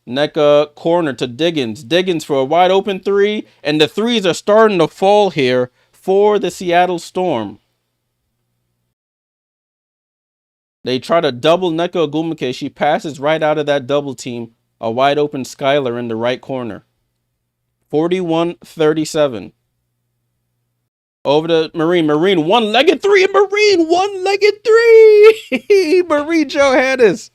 Nneka corner to Diggins. Diggins for a wide open three. And the threes are starting to fall here for the Seattle Storm. They try to double Nneka Ogwumike. She passes right out of that double team. A wide open Skylar in the right corner. 41-37. Over to Marine. Marine, one-legged three. Marine, one-legged three. Marine Johannes.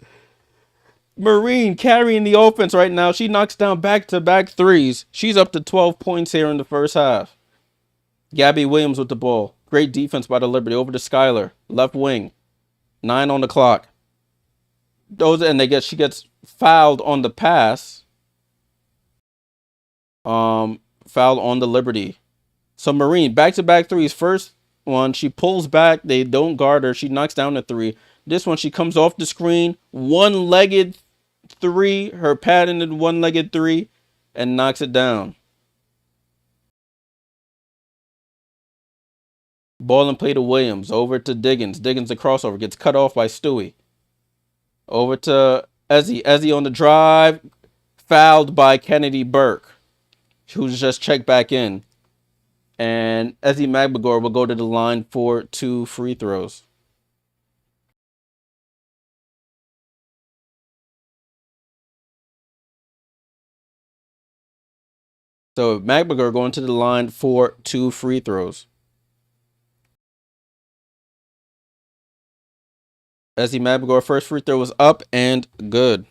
Marine carrying the offense right now. She knocks down back-to-back threes. She's up to 12 points here in the first half. Gabby Williams with the ball. Great defense by the Liberty. Over to Skylar. Left wing. 9 on the clock. She gets fouled on the pass. Fouled on the Liberty. So Marine, back-to-back threes. First one, she pulls back. They don't guard her. She knocks down the three. This one, she comes off the screen. One-legged three. Her patented one-legged three. And knocks it down. Ball and play to Williams. Over to Diggins. Diggins, the crossover. Gets cut off by Stewie. Over to Ezzy. Ezzy on the drive. Fouled by Kennedy Burke, who's just checked back in. And Ezzy Magbagor will go to the line for 2 free throws. So Magbagor going to the line for 2 free throws. Ezzy Magbagor, first free throw was up and good.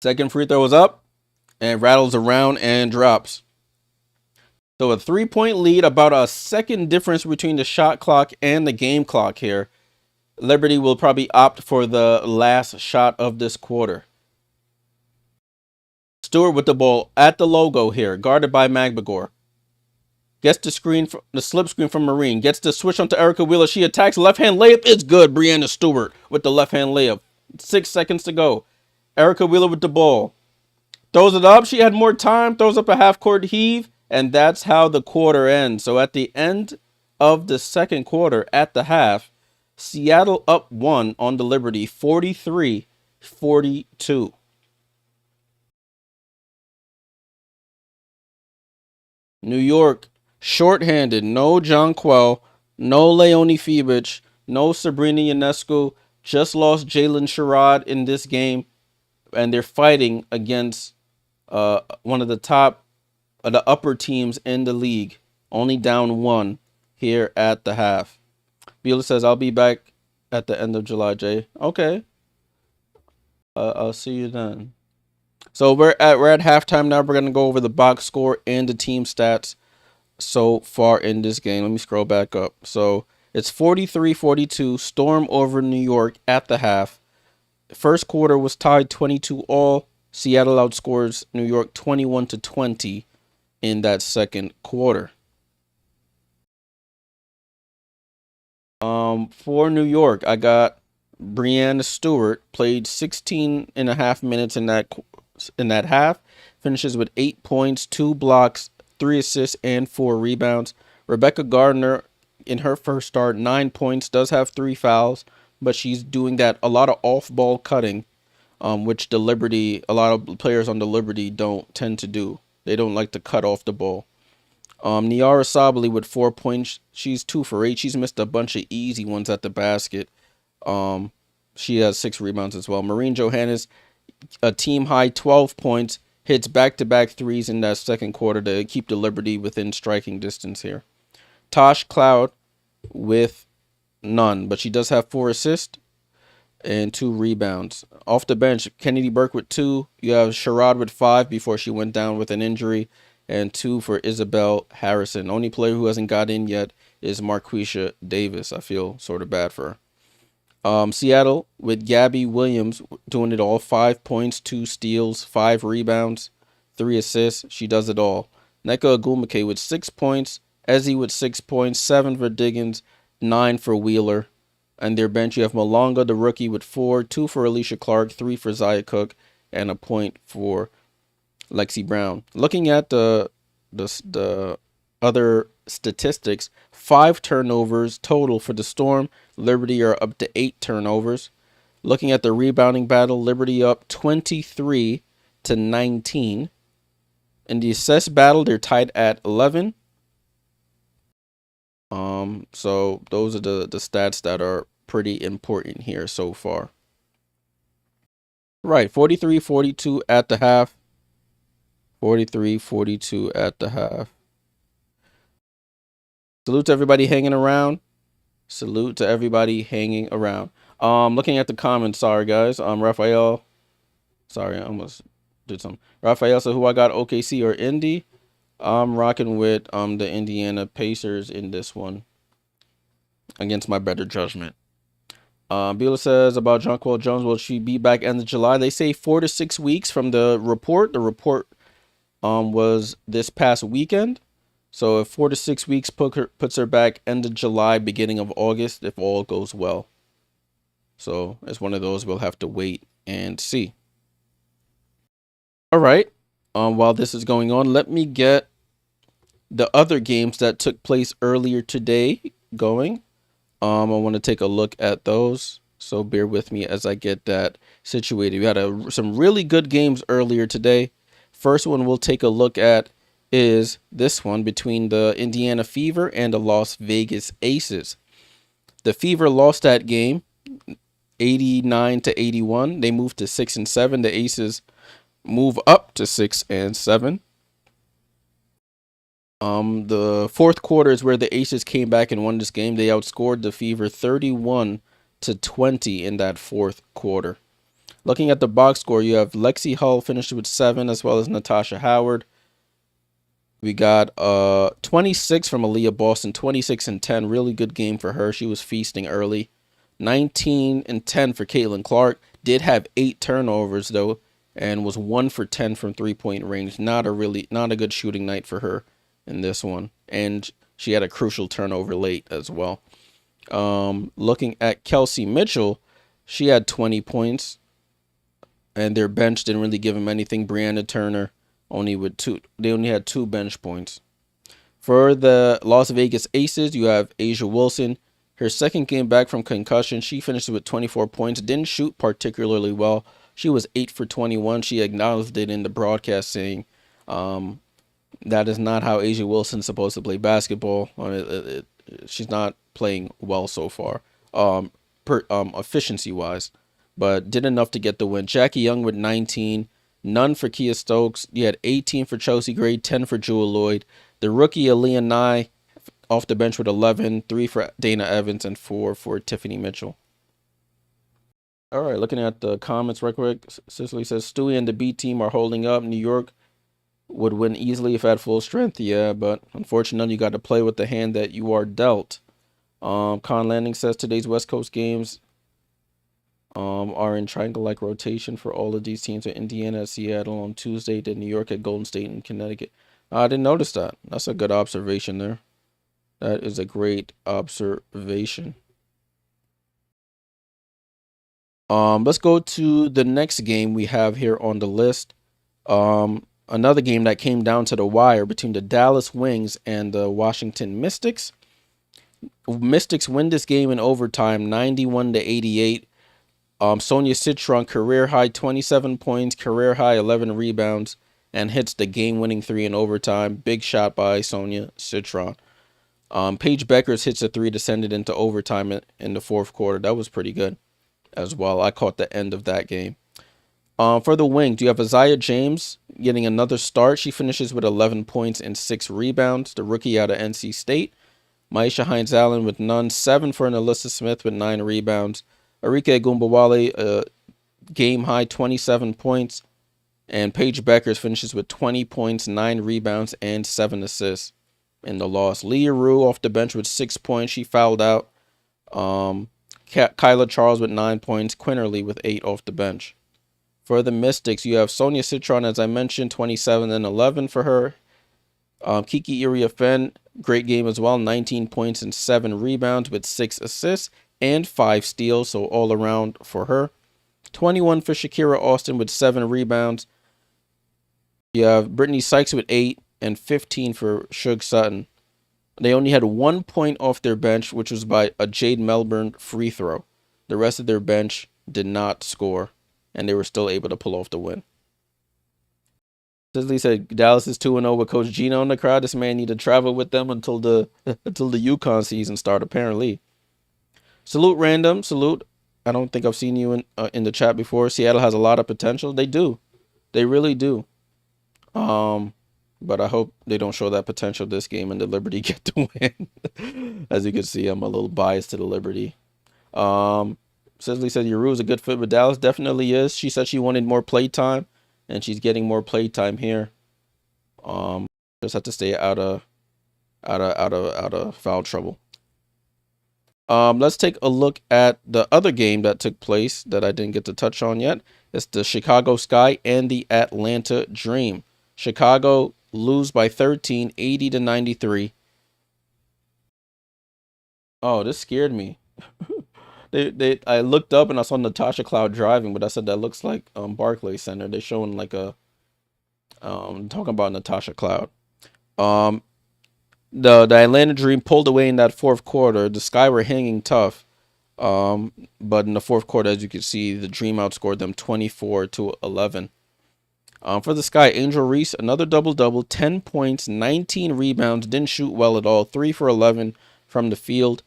Second free throw was up and rattles around and drops. So a 3-point lead, about a second difference between the shot clock and the game clock here. Liberty will probably opt for the last shot of this quarter. Stewart with the ball at the logo here, guarded by Magbagor. Gets the slip screen from Marine. Gets the switch onto Erica Wheeler. She attacks. Left-hand layup. It's good. Breanna Stewart with the left-hand layup. 6 seconds to go. Erica Wheeler with the ball. Throws it up. She had more time. Throws up a half-court heave. And that's how the quarter ends. So at the end of the second quarter, at the half, Seattle up 1 on the Liberty, 43-42. New York, shorthanded. No Jonquel, no Leonie Fiebich, no Sabrina Ionescu. Just lost Jalen Sherrod in this game. And they're fighting against one of the top, the upper teams in the league. Only down 1 here at the half. Beulah says, I'll be back at the end of July, Jay. Okay. I'll see you then. So we're at halftime now. We're going to go over the box score and the team stats so far in this game. Let me scroll back up. So it's 43-42, Storm over New York at the half. First quarter was tied 22-all. Seattle outscores New York 21-20 in that second quarter. For New York, I got Breanna Stewart, played 16.5 minutes in that half, finishes with 8 points, 2 blocks, 3 assists, and 4 rebounds. Rebecca Gardner, in her first start, 9 points, does have 3 fouls, but she's doing that a lot of off-ball cutting, which a lot of players on the Liberty don't tend to do. They don't like to cut off the ball. Niara Sabali with 4 points. She's 2 for 8. She's missed a bunch of easy ones at the basket. She has 6 rebounds as well. Marine Johannes, a team high 12 points, hits back-to-back threes in that second quarter to keep the Liberty within striking distance here. Tosh Cloud with none, but she does have 4 assists and 2 rebounds. Off the bench, Kennedy Burke with 2. You have Sherrod with 5 before she went down with an injury, and 2 for Isabel Harrison. Only player who hasn't got in yet is Marquisha Davis. I feel sort of bad for her. Seattle with Gabby Williams doing it all. 5 points, 2 steals, 5 rebounds, 3 assists. She does it all. Nneka Ogwumike with 6 points. Ezzy with 6 points, 7 for Diggins, 9 for Wheeler. And their bench, you have Malonga, the rookie, with 4, 2 for Alicia Clark, 3 for Zaya Cook, and a point for Lexi Brown. Looking at the other statistics, 5 turnovers total for the Storm. Liberty are up to 8 turnovers. Looking at the rebounding battle, Liberty up 23-19. In the assist battle, they're tied at 11. So those are the stats that are pretty important here so far. Right, 43-42 at the half. 43-42 at the half. Salute to everybody hanging around. Salute to everybody hanging around. Looking at the comments, sorry guys. Raphael. Sorry, I almost did something. Raphael said who I got, OKC or Indy. I'm rocking with the Indiana Pacers in this one, against my better judgment. Beulah says about Jonquel Jones, will she be back end of July? They say 4 to 6 weeks from the report. The report was this past weekend. So if 4 to 6 weeks puts her back end of July, beginning of August, if all goes well. So it's one of those we'll have to wait and see. All right. While this is going on, let me get the other games that took place earlier today going. I want to take a look at those, so bear with me as I get that situated. We had some really good games earlier today. First one we'll take a look at is this one between the Indiana Fever and the Las Vegas Aces. The Fever lost that game 89-81. They moved to 6-7. The Aces move up to 6-7. The fourth quarter is where the Aces came back and won this game. They outscored the Fever 31-20 in that fourth quarter. Looking at the box score, you have Lexi Hull finished with 7, as well as Natasha Howard. We got 26 from Aaliyah Boston, 26-10. Really good game for her. She was feasting early. 19-10 for Caitlin Clark. Did have 8 turnovers though, and was 1 for 10 from 3-point range. Not a good shooting night for her in this one, and she had a crucial turnover late as well. Looking at Kelsey Mitchell, she had 20 points, and their bench didn't really give him anything. Breanna Turner only had 2 bench points. For the Las Vegas Aces, you have Asia Wilson. Her second game back from concussion, she finished with 24 points. Didn't shoot particularly well. She was 8 for 21. She acknowledged it in the broadcast, saying that is not how Asia Wilson's supposed to play basketball. She's not playing well so far, efficiency-wise, but did enough to get the win. Jackie Young with 19, none for Kia Stokes. You had 18 for Chelsea Gray, 10 for Jewel Lloyd. The rookie Aaliyah Nye off the bench with 11, 3 for Dana Evans, and 4 for Tiffany Mitchell. All right, looking at the comments real quick. Cicely says, Stewie and the B team are holding up. New York would win easily if at full strength. Yeah, but unfortunately, you got to play with the hand that you are dealt. Con Landing says today's West Coast games are in triangle-like rotation for all of these teams. At Indiana at Seattle on Tuesday, then New York at Golden State and Connecticut. I didn't notice that. That's a good observation there. That is a great observation. Let's go to the next game we have here on the list. Another game that came down to the wire between the Dallas Wings and the Washington Mystics. Mystics win this game in overtime, 91-88. Sonia Citron, career high 27 points, career high 11 rebounds, and hits the game-winning 3 in overtime. Big shot by Sonia Citron. Paige Beckers hits a 3 to send it into overtime in the fourth quarter. That was pretty good as well. I caught the end of that game. For the Wings, you have Isaiah James getting another start. She finishes with 11 points and 6 rebounds. The rookie out of NC State. Maisha Hines-Allen with none. 7 for Alyssa Smith with 9 rebounds. Arike Gumbawale, game high 27 points. And Paige Beckers finishes with 20 points, 9 rebounds, and 7 assists in the loss. Leah Rue off the bench with 6 points. She fouled out. Kyla Charles with 9 points. Quinterly with 8 off the bench. For the Mystics, you have Sonia Citron, as I mentioned, 27 and 11 for her. Kiki Iriafen, great game as well, 19 points and 7 rebounds with 6 assists and 5 steals, so all around for her. 21 for Shakira Austin with 7 rebounds. You have Brittany Sykes with 8 and 15 for Shug Sutton. They only had 1 point off their bench, which was by a Jade Melbourne free throw. The rest of their bench did not score, and they were still able to pull off the win. Sisley said Dallas is 2-0 with Coach Gino in the crowd. This man need to travel with them until the UConn season start, apparently. Salute Random. Salute. I don't think I've seen you in the chat before. Seattle has a lot of potential. They do. They really do. But I hope they don't show that potential this game and the Liberty get to win. As you can see, I'm a little biased to the Liberty. Sisley said Yeru is a good fit with Dallas. Definitely is. She said she wanted more play time, and she's getting more play time here. Just have to stay out of foul trouble. Let's take a look at the other game that took place that I didn't get to touch on yet. It's the Chicago Sky and the Atlanta Dream. Chicago lose by 13, 80-93. Oh, this scared me. I looked up and I saw Natasha Cloud driving, but I said that looks like Barclays Center. They're showing like a talking about Natasha Cloud. The Atlanta Dream pulled away in that fourth quarter. The Sky were hanging tough. But in the fourth quarter, as you can see, the Dream outscored them 24-11. For the Sky, Angel Reese, another double-double, 10 points, 19 rebounds, didn't shoot well at all, 3 for 11 from the field.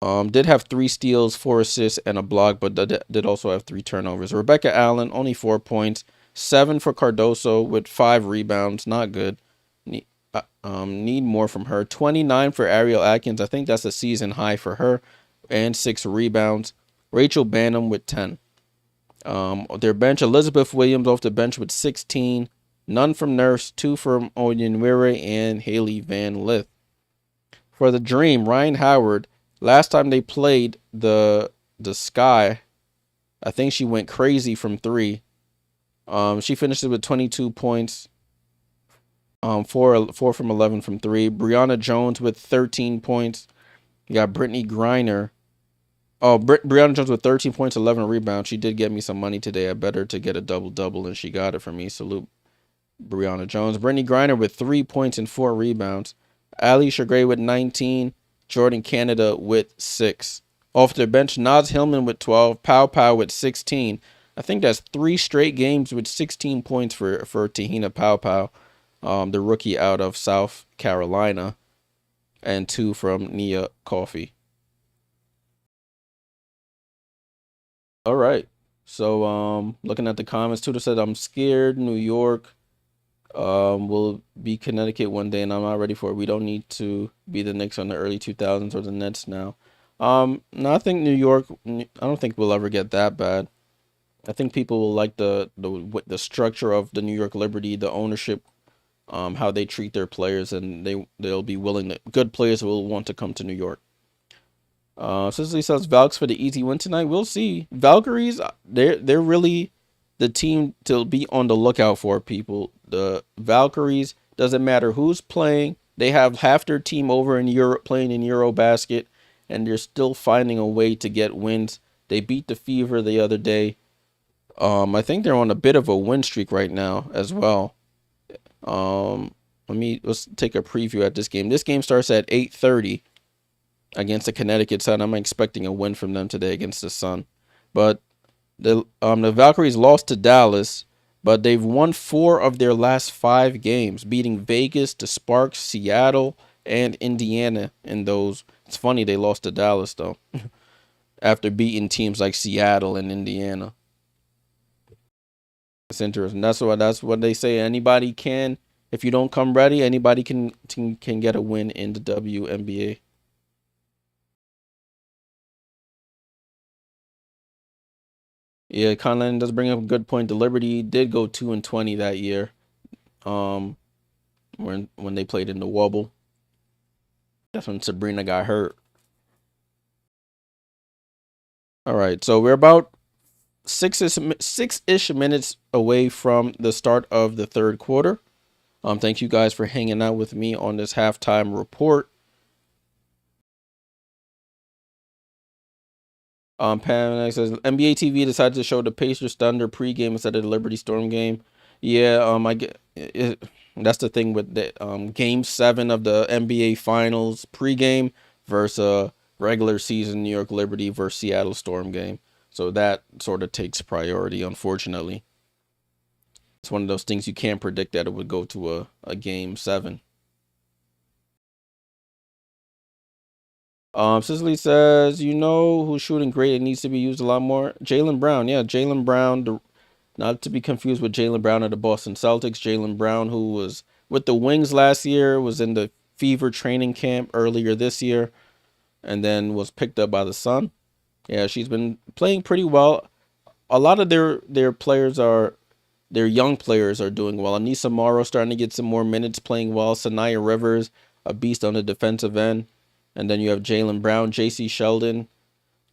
Did have 3 steals, 4 assists, and a block, but did also have 3 turnovers. Rebecca Allen, only 4 points, 7 for Cardoso with 5 rebounds, not good. Need more from her. 29 for Ariel Atkins, I think that's a season high for her, and 6 rebounds. Rachel Banham with 10. Their bench, Elizabeth Williams off the bench with 16. None from Nurse, 2 from Onyenwere, and Haley Van Lith. For the Dream, Ryan Howard, last time they played the Sky, I think she went crazy from 3. She finishes with 22 points. 4 from 11 from 3. Breanna Jones with 13 points. You got Brittany Griner. Oh, Breanna Jones with 13 points, 11 rebounds. She did get me some money today. I bet her to get a double-double, and she got it for me. Salute Breanna Jones. Brittany Griner with 3 points and 4 rebounds. Ali Shagray with 19. Jordan Canada with 6. Off their bench, Naz Hillman with 12. Pow Pow with 16. I think that's 3 straight games with 16 points for Tahina Pow Pow, the rookie out of South Carolina, and 2 from Nia Coffey. All right. So looking at the comments, Tudor said I'm scared. New York will be Connecticut one day, and I'm not ready for it. We don't need to be the Knicks on the early 2000s or the Nets now. No, I think New York, I don't think we'll ever get that bad. I think people will like the structure of the New York Liberty, the ownership, how they treat their players, and they'll be willing to, good players will want to come to New York. Cicely says Valks for the easy win tonight. We'll see. Valkyries, they're really the team to be on the lookout for, people. The Valkyries, doesn't matter who's playing. They have half their team over in Europe playing in EuroBasket, and they're still finding a way to get wins. They beat the Fever the other day. I think they're on a bit of a win streak right now as well. Let's take a preview at this game. This game starts at 8:30 against the Connecticut Sun. I'm expecting a win from them today against the Sun. But the Valkyries lost to Dallas, but they've won 4 of their last 5 games, beating Vegas, the Sparks, Seattle, and Indiana in those. It's funny they lost to Dallas, though, after beating teams like Seattle and Indiana. It's interesting. That's what they say. Anybody can, if you don't come ready, anybody can get a win in the WNBA. Yeah, Conlon does bring up a good point. The Liberty did go 2-20 that year. When they played in the Wobble. That's when Sabrina got hurt. All right, so we're about six-ish minutes away from the start of the third quarter. Thank you guys for hanging out with me on this halftime report. Pam says NBA TV decided to show the Pacers Thunder pregame instead of the Liberty Storm game. Yeah, that's the thing with the game 7 of the NBA Finals pregame versus regular season New York Liberty versus Seattle Storm game. So that sort of takes priority, unfortunately. It's one of those things you can't predict that it would go to a game 7. Cicely says, you know who's shooting great and needs to be used a lot more? Jaylen Brown. Yeah, Jaylen Brown. Not to be confused with Jaylen Brown of the Boston Celtics. Jaylen Brown, who was with the Wings last year, was in the Fever training camp earlier this year, and then was picked up by the Sun. Yeah, she's been playing pretty well. A lot of their players are their young players are doing well. Anissa Morrow starting to get some more minutes playing well. Sanaya Rivers, a beast on the defensive end. And then you have Jaylen Brown, JC Sheldon.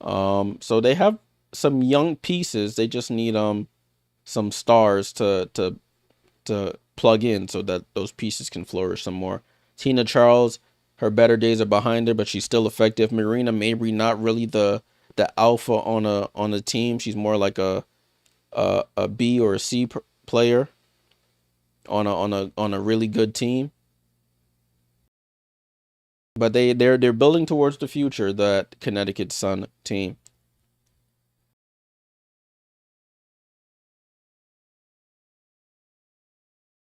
So they have some young pieces. They just need some stars to plug in so that those pieces can flourish some more. Tina Charles, her better days are behind her, but she's still effective. Marina Mabry, not really the alpha on a team. She's more like a B or a C player on a really good team. But they're building towards the future, that Connecticut Sun team.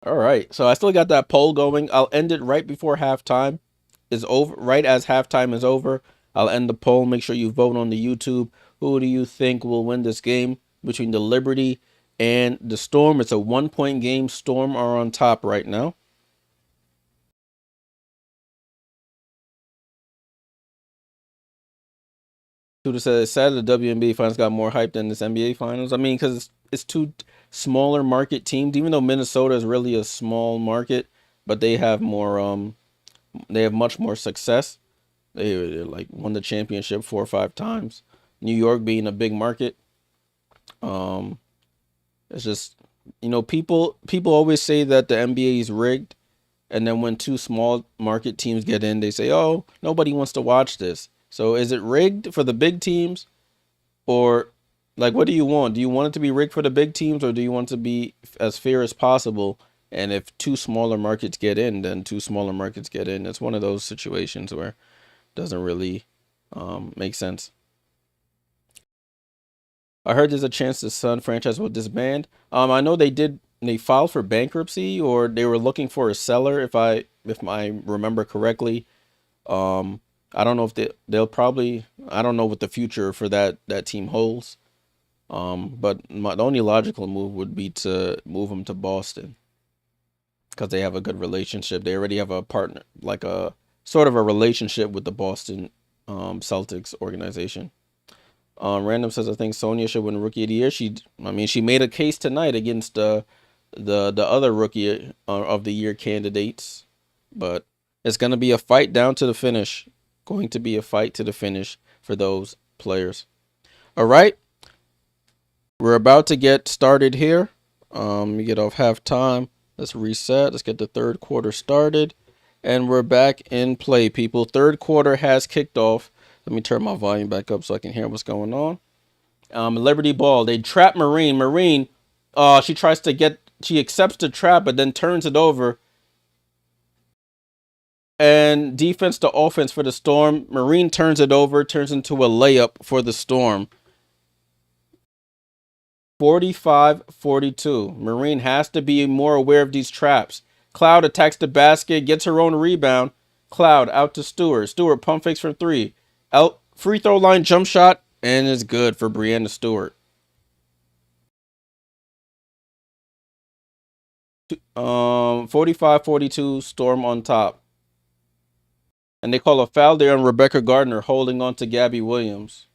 All right, so I still got that poll going. I'll end it right before halftime is over. Right as halftime is over, I'll end the poll. Make sure you vote on the YouTube. Who do you think will win this game between the Liberty and the Storm? It's a 1-point game. Storm are on top right now. Tuda said it's sad the WNBA finals got more hype than this NBA finals. I mean, because it's two smaller market teams. Even though Minnesota is really a small market, but they have more. They have much more success. They like won the championship 4 or 5 times. New York being a big market. Um, it's just, people always say that the NBA is rigged, and then when two small market teams get in, they say, "Oh, nobody wants to watch this." So is it rigged for the big teams, or like what do you want? Do you want it to be rigged for the big teams, or do you want it to be as fair as possible? And if two smaller markets get in, then two smaller markets get in. It's one of those situations where it doesn't really make sense. I heard there's a chance the Sun franchise will disband. I know they filed for bankruptcy, or they were looking for a seller, if I remember correctly. Um, I don't know if they'll probably, I don't know what the future for that team holds. But the only logical move would be to move them to Boston because they have a good relationship. They already have a partner, like a sort of a relationship with the Boston Celtics organization. Random says I think Sonia should win Rookie of the Year. She made a case tonight against the other Rookie of the Year candidates, but it's gonna be a fight down to the finish. Going to be a fight to the finish for those players. All right, we're about to get started here. We get off halftime. Let's reset. Let's get the third quarter started, and we're back in play, people. Third quarter has kicked off. Let me turn my volume back up so I can hear what's going on. Liberty ball. They trap Marine. Marine, she accepts the trap, but then turns it over. And defense to offense for the Storm. Marine turns it over, turns into a layup for the Storm. 45-42. Marine has to be more aware of these traps. Cloud attacks the basket, gets her own rebound. Cloud out to Stewart. Stewart pump fakes for three. Out free throw line jump shot, and is good for Breanna Stewart. 45-42, Storm on top. And they call a foul there on Rebecca Gardner holding on to Gabby Williams.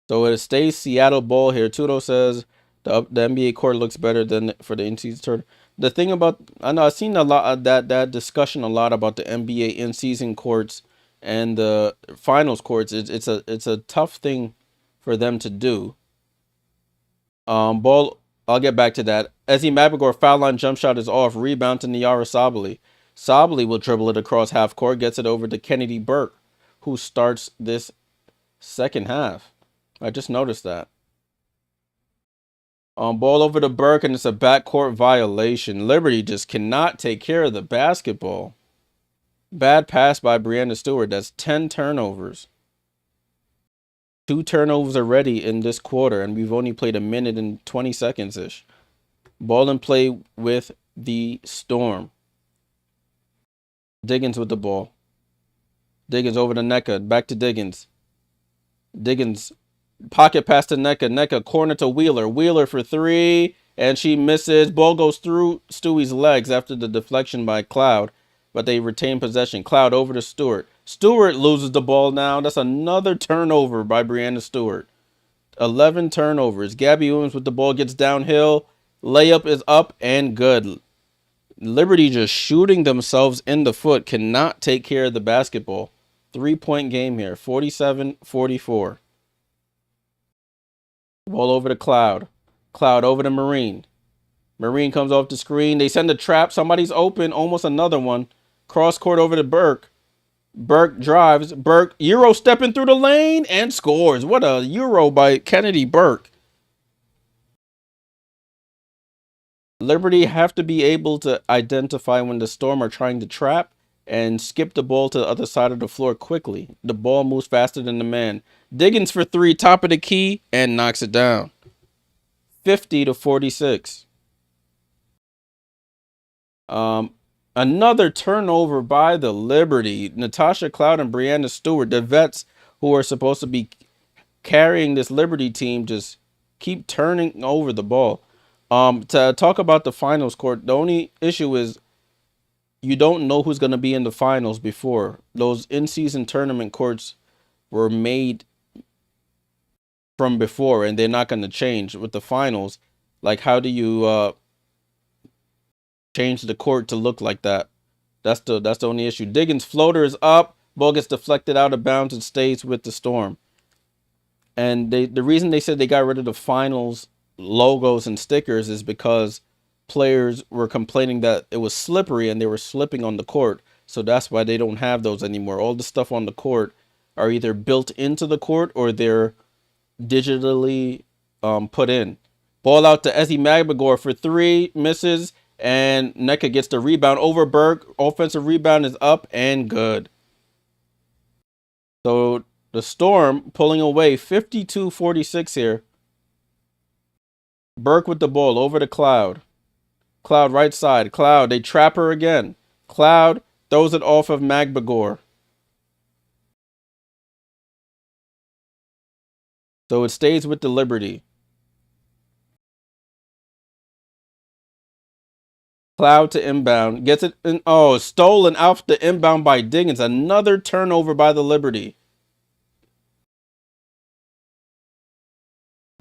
So it stays Seattle ball here. Tudo says the NBA court looks better than for the in-season tournament. The thing about, I know I've seen a lot of that discussion a lot about the NBA in-season courts and the finals courts. It's a tough thing for them to do. Ball. I'll get back to that. Ezzy Mabagor foul line jump shot is off. Rebound to Niara Sabali. Sabali will dribble it across half court, gets it over to Kennedy Burke, who starts this second half. I just noticed that. Ball over to Burke, and it's a backcourt violation. Liberty just cannot take care of the basketball. Bad pass by Breanna Stewart. That's 10 turnovers. 2 turnovers already in this quarter, and we've only played a minute and 20 seconds ish. Ball in play with the Storm. Diggins with the ball. Diggins over to Nneka. Back to Diggins. Diggins. Pocket pass to Nneka. Nneka corner to Wheeler. Wheeler for 3. And she misses. Ball goes through Stewie's legs after the deflection by Cloud. But they retain possession. Cloud over to Stewart. Stewart loses the ball now. That's another turnover by Breanna Stewart. 11 turnovers. Gabby Williams with the ball gets downhill. Layup is up and good. Liberty just shooting themselves in the foot. Cannot take care of the basketball. 3-point game here. 47-44. Ball over to Cloud. Cloud over to Marine. Marine comes off the screen. They send a trap. Somebody's open. Almost another one. Cross court over to Burke. Burke drives. Burke Euro stepping through the lane and scores. What a Euro by Kennedy Burke. Liberty have to be able to identify when the Storm are trying to trap and skip the ball to the other side of the floor quickly. The ball moves faster than the man. Diggins for 3, top of the key, and knocks it down. 50-46. Another turnover by the Liberty. Natasha Cloud and Breanna Stewart, the vets who are supposed to be carrying this Liberty team, just keep turning over the ball. To talk about the finals court, the only issue is you don't know who's going to be in the finals before. Those in-season tournament courts were made from before, and they're not going to change with the finals. Like, how do you change the court to look like that? That's the only issue. Diggins' floater is up. Ball gets deflected out of bounds and stays with the Storm. And the reason they said they got rid of the finals logos and stickers is because players were complaining that it was slippery and they were slipping on the court. So that's why they don't have those anymore. All the stuff on the court are either built into the court or they're digitally put in. Ball out to Ezzy Magbagor for 3, misses, and Nneka gets the rebound over Burke. Offensive rebound is up and good. So the Storm pulling away 52-46 here. Burke with the ball over to Cloud. Cloud right side. Cloud, they trap her again. Cloud throws it off of Magbagor. So it stays with the Liberty. Cloud to inbound. Gets it in. Oh, stolen off the inbound by Diggins. Another turnover by the Liberty.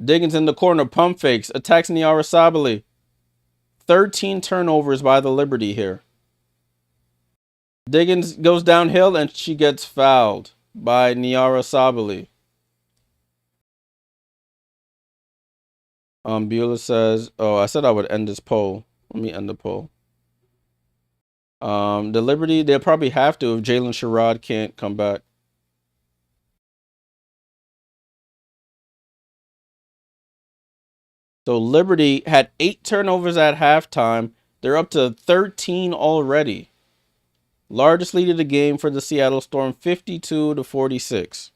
Diggins in the corner. Pump fakes. Attacks Niara Sabali. 13 turnovers by the Liberty here. Diggins goes downhill and she gets fouled by Niara Sabali. Beulah says, oh, I said I would end this poll. Let me end the poll. The Liberty, they'll probably have to if Jalen Sherrod can't come back. So Liberty had 8 turnovers at halftime. They're up to 13 already. Largest lead of the game for the Seattle Storm, 52-46.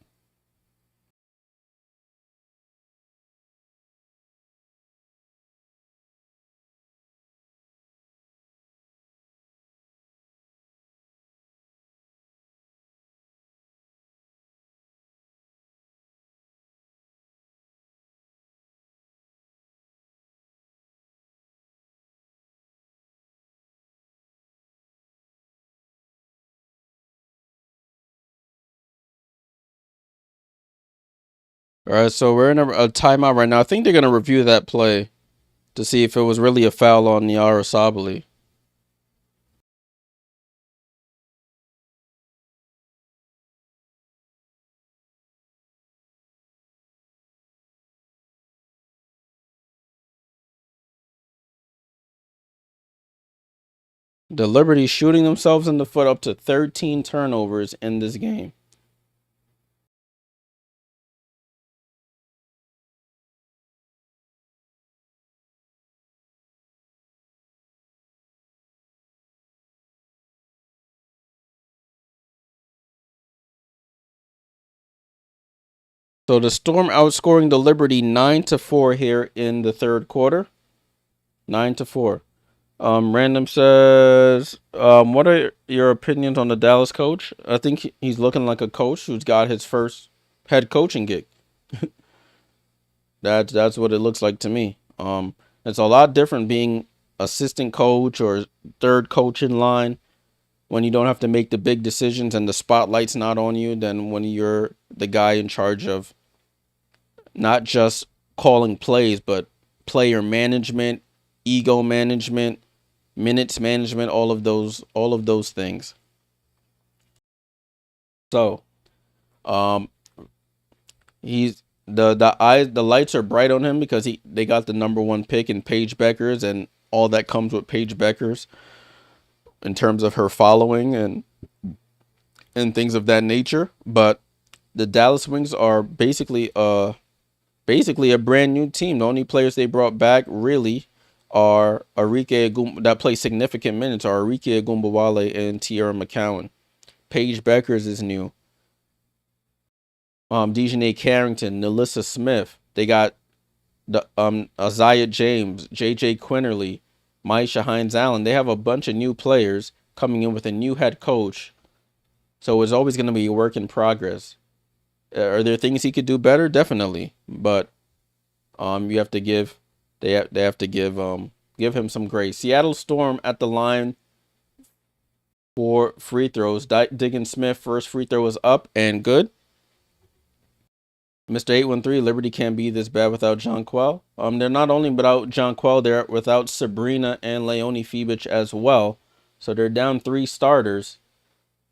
All right, so we're in a timeout right now. I think they're going to review that play to see if it was really a foul on Niara Sabali. The Liberty shooting themselves in the foot, up to 13 turnovers in this game. So the Storm outscoring the Liberty 9-4 here in the third quarter. 9-4. Random says, what are your opinions on the Dallas coach? I think he's looking like a coach who's got his first head coaching gig. That's what it looks like to me. It's a lot different being assistant coach or third coach in line when you don't have to make the big decisions and the spotlight's not on you than when you're the guy in charge of not just calling plays, but player management, ego management, minutes management, all of those things. So, he's the lights are bright on him because they got the #1 pick in Paige Beckers and all that comes with Paige Beckers in terms of her following and things of that nature. But the Dallas Wings are basically a brand new team. The only players they brought back really are that play significant minutes are Arike Ogunbowale and Tierra McCowan. Paige Beckers is new. Dejanay Carrington, Nelissa Smith. They got the Isaiah James, JJ Quinterly, Maisha Hines-Allen. They have a bunch of new players coming in with a new head coach. So it's always going to be a work in progress. Are there things he could do better? Definitely. But you have to give they have to give him some grace. Seattle Storm at the line for free throws. Diggins-Smith first free throw was up and good. Mr. 813, Liberty can't be this bad without Jonquel. They're not only without Jonquel, they're without Sabrina and Leonie Fiebich as well. So they're down 3 starters.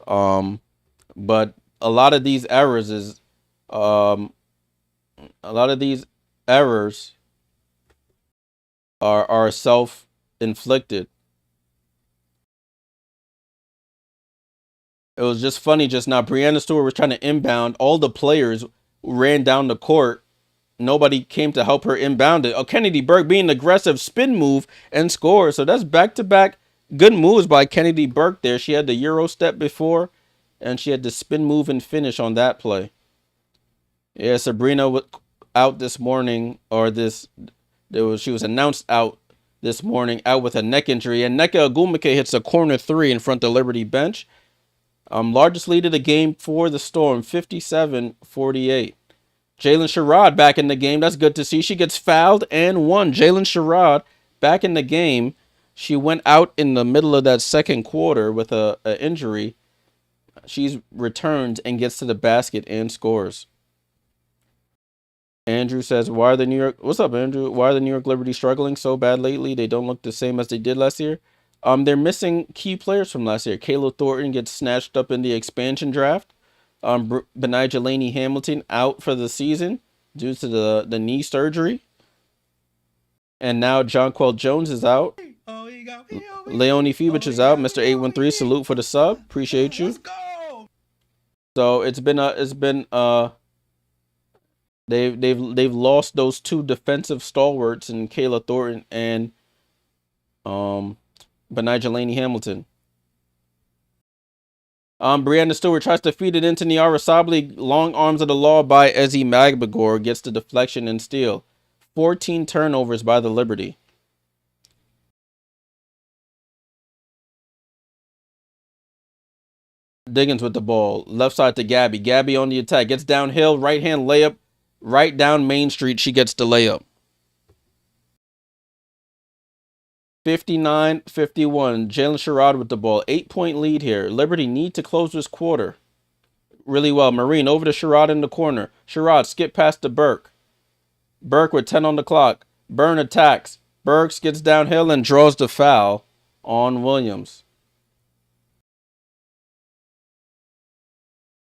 But a lot of these errors are self-inflicted. It was just funny just now. Breanna Stewart was trying to inbound. All the players ran down the court. Nobody came to help her inbound it. Kennedy Burke being aggressive, spin move and score. So that's back-to-back good moves by Kennedy Burke there. She had the Euro step before, and she had the spin move and finish on that play. Yeah, Sabrina was out this morning, she was announced out this morning, out with a neck injury. And Nneka Ogwumike hits a corner 3 in front of the Liberty bench. Largest lead of the game for the Storm, 57-48. Jalen Sherrod back in the game. That's good to see. She gets fouled and won. Jalen Sherrod back in the game. She went out in the middle of that second quarter with a injury. She's returned and gets to the basket and scores. Andrew says, what's up, Andrew? Why are the New York Liberty struggling so bad lately? They don't look the same as they did last year. They're missing key players from last year. Kayla Thornton gets snatched up in the expansion draft. Benijah Hamilton out for the season due to the knee surgery. And now Jonquel Jones is out. Leonie Fiebich is out. Mr. 813, salute for the sub. Appreciate you. So they've lost those 2 defensive stalwarts in Kayla Thornton and Benijah Hamilton. Breanna Stewart tries to feed it into Niara Sabli. Long arms of the law by Ezi Magbagor. Gets the deflection and steal. 14 turnovers by the Liberty. Diggins with the ball. Left side to Gabby. Gabby on the attack. Gets downhill. Right hand layup. Right down Main Street. She gets the layup. 59-51. Jalen Sherrod with the ball. 8-point lead here. Liberty need to close this quarter really well. Marine over to Sherrod in the corner. Sherrod skip past to Burke. Burke with 10 on the clock. Byrne attacks. Burks gets downhill and draws the foul on Williams.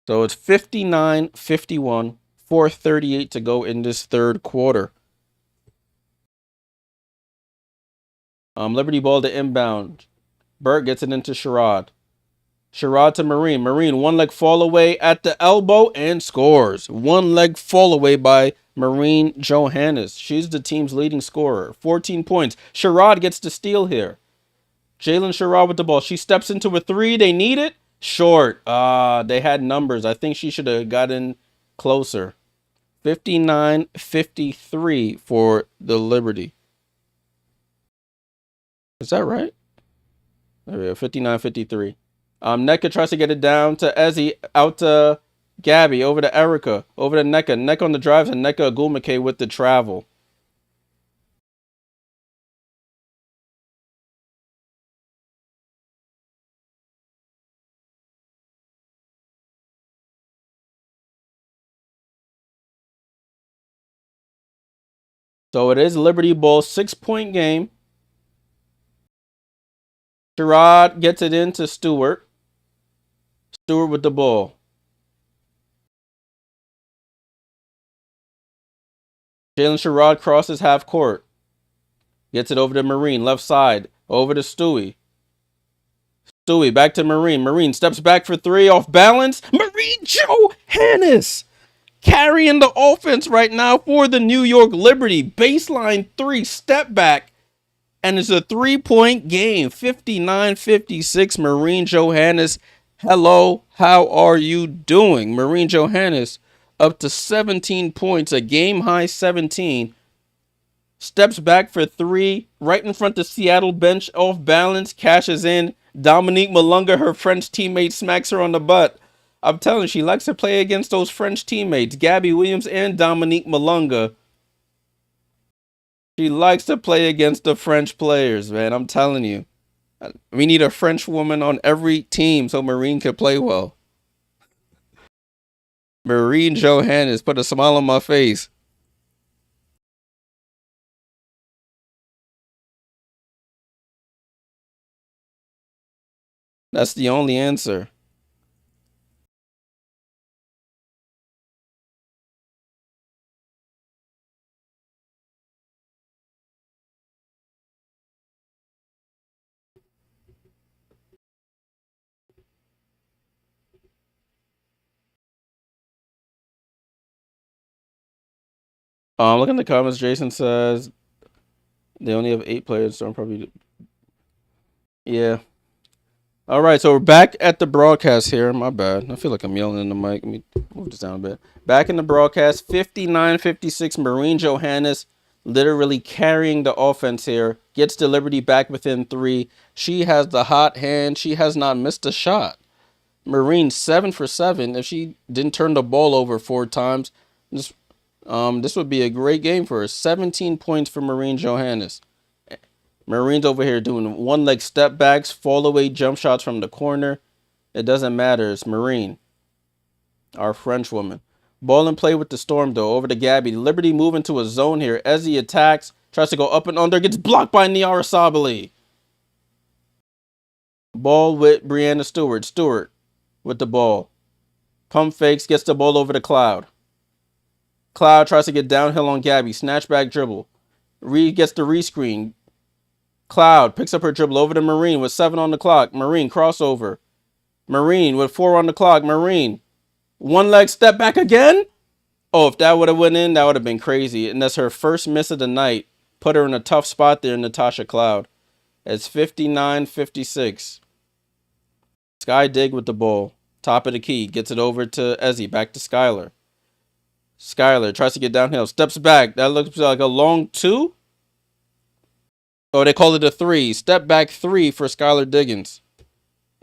So it's 59-51. 4:38 to go in this third quarter. Liberty ball to inbound. Burke gets it into Sherrod. Sherrod to Marine. Marine, one leg fall away at the elbow and scores. One leg fall away by Marine Johannes. She's the team's leading scorer. 14 points. Sherrod gets the steal here. Jalen Sherrod with the ball. She steps into a 3. They need it. Short. They had numbers. I think she should have gotten closer. 59-53 for the Liberty. Is that right? There we go. 59-53. Nneka tries to get it down to Ezzy, out to Gabby, over to Erica, over to Nneka. Nneka on the drives, and Nneka Ogwumike with the travel. So it is Liberty ball, 6-point game. Sherrod gets it into Stewart. Stewart with the ball. Jalen Sherrod crosses half court. Gets it over to Marine, left side. Over to Stewie. Stewie back to Marine. Marine steps back for three, off balance. Marine Johannes carrying the offense right now for the New York Liberty. Baseline three, step back. And it's a 3-point game. 59-56. Marine Johannes. Hello, how are you doing? Marine Johannes up to 17 points, a game high 17. Steps back for three, right in front of Seattle bench, off balance, cashes in. Dominique Malunga, her French teammate, smacks her on the butt. I'm telling you, she likes to play against those French teammates, Gabby Williams and Dominique Malunga. She likes to play against the French players, man. I'm telling you. We need a French woman on every team so Marine can play well. Marine Johannes put a smile on my face. That's the only answer. Look in the comments. Jason says they only have 8 players, so I'm probably... Yeah. All right, so we're back at the broadcast here. My bad. I feel like I'm yelling in the mic. Let me move this down a bit. Back in the broadcast, 59-56. Marine Johannes literally carrying the offense here. Gets the Liberty back within 3. She has the hot hand. She has not missed a shot. Marine 7 for 7. If she didn't turn the ball over 4 times, this would be a great game for her. 17 points for Marine Johannes. Marine's over here doing one-leg step backs, fall away jump shots from the corner. It doesn't matter. It's Marine, our French woman. Ball and play with the Storm, though, over to Gabby. Liberty move into a zone here. Ezzy attacks, tries to go up and under, gets blocked by Niara Sabali. Ball with Breanna Stewart. Stewart with the ball. Pump fakes, gets the ball over to Cloud. Cloud tries to get downhill on Gabby. Snatchback dribble. Gets the rescreen. Cloud picks up her dribble over to Marine with 7 on the clock. Marine crossover. Marine with 4 on the clock. Marine. One leg step back again. Oh, if that would have went in, that would have been crazy. And that's her first miss of the night. Put her in a tough spot there, Natasha Cloud. It's 59-56. Sky Dig with the ball. Top of the key. Gets it over to Ezzy. Back to Skylar. Skylar tries to get downhill. Steps back. That looks like a long 2. Oh, they call it a 3. Step back 3 for Skylar Diggins.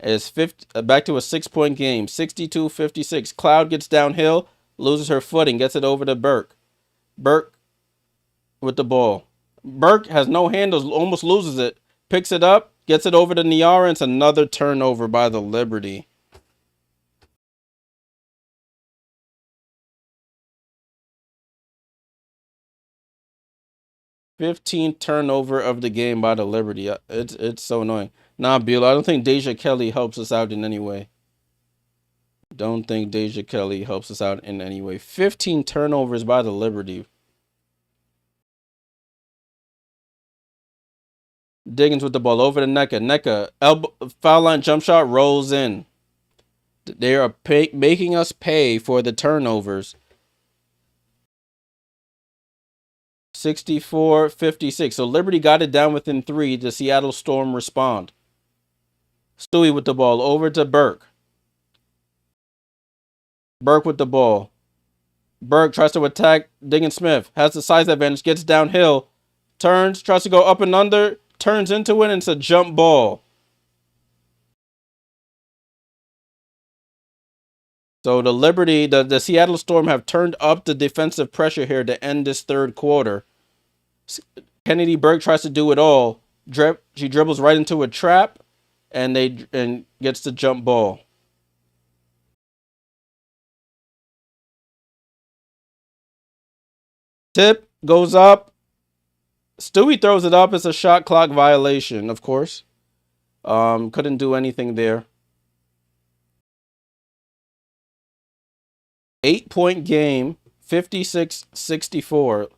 It's back to a 6-point game. 62-56. Cloud gets downhill, loses her footing, gets it over to Burke. Burke with the ball. Burke has no handles, almost loses it. Picks it up, gets it over to Niara, and it's another turnover by the Liberty. #15th turnover of the game by the Liberty. It's so annoying. Nah, Bueller, I don't think Deja Kelly helps us out in any way. Don't think Deja Kelly helps us out in any way. 15 turnovers by the Liberty. Diggins with the ball over to Nneka. Nneka, elbow, foul line jump shot, rolls in. They are making us pay for the turnovers. 64-56. So Liberty got it down within 3. The Seattle Storm respond. Stewie with the ball over to Burke. Burke with the ball. Berg tries to attack Diggins-Smith. Has the size advantage. Gets downhill. Turns. Tries to go up and under. Turns into it. And it's a jump ball. So the Liberty, the Seattle Storm have turned up the defensive pressure here to end this third quarter. Kennedy Berg tries to do it all. She dribbles right into a trap, and gets the jump ball. Tip goes up. Stewie throws it up. It's a shot clock violation, of course. Couldn't do anything there. 8-point game, 56-64.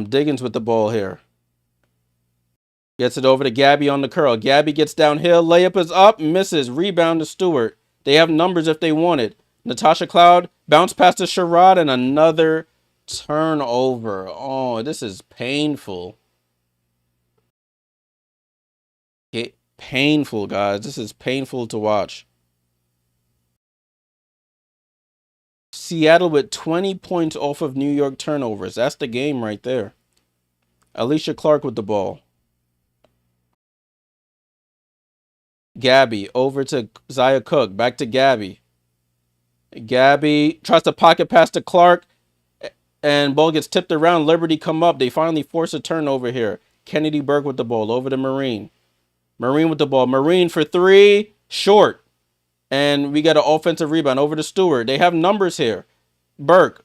Diggins with the ball here. Gets it over to Gabby on the curl. Gabby gets downhill. Layup is up. Misses. Rebound to Stewart. They have numbers if they want it. Natasha Cloud bounce past to Sherrod and another turnover. Oh, this is painful. Painful, guys. This is painful to watch. Seattle with 20 points off of New York turnovers. That's the game right there. Alicia Clark with the ball. Gabby over to Zia Cook. Back to Gabby. Gabby tries to pocket pass to Clark. And ball gets tipped around. Liberty come up. They finally force a turnover here. Kennedy Berg with the ball. Over to Marine. Marine with the ball. Marine for three. Short. And we got an offensive rebound over to Stewart. They have numbers here. Burke,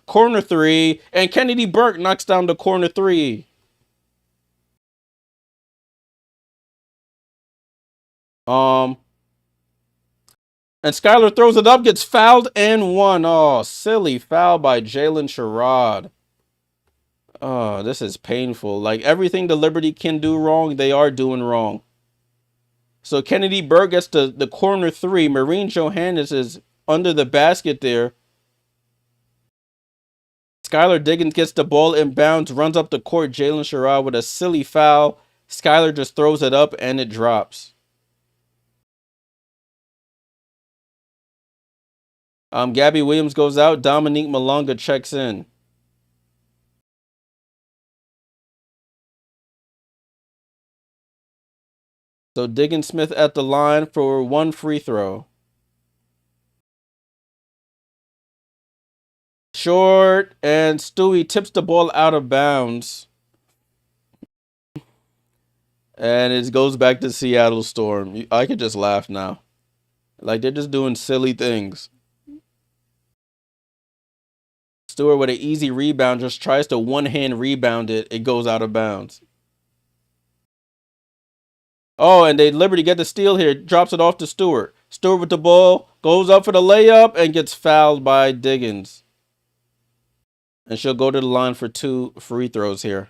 corner three. And Kennedy Burke knocks down the corner three. And Skylar throws it up, gets fouled, and one. Oh, silly foul by Jalen Sherrod. Oh, this is painful. Like, everything the Liberty can do wrong, they are doing wrong. So Kennedy Berg gets the corner three. Marine Johannes is under the basket there. Skylar Diggins gets the ball inbounds, runs up the court. Jalen Sherrod with a silly foul. Skylar just throws it up, and it drops. Gabby Williams goes out. Dominique Malonga checks in. So Diggins-Smith at the line for one free throw. Short, and Stewie tips the ball out of bounds. And it goes back to Seattle Storm. I could just laugh now. Like, they're just doing silly things. Stewart with an easy rebound just tries to one-hand rebound it. It goes out of bounds. Oh, and they Liberty get the steal here. Drops it off to Stewart. Stewart with the ball. Goes up for the layup and gets fouled by Diggins. And she'll go to the line for two free throws here.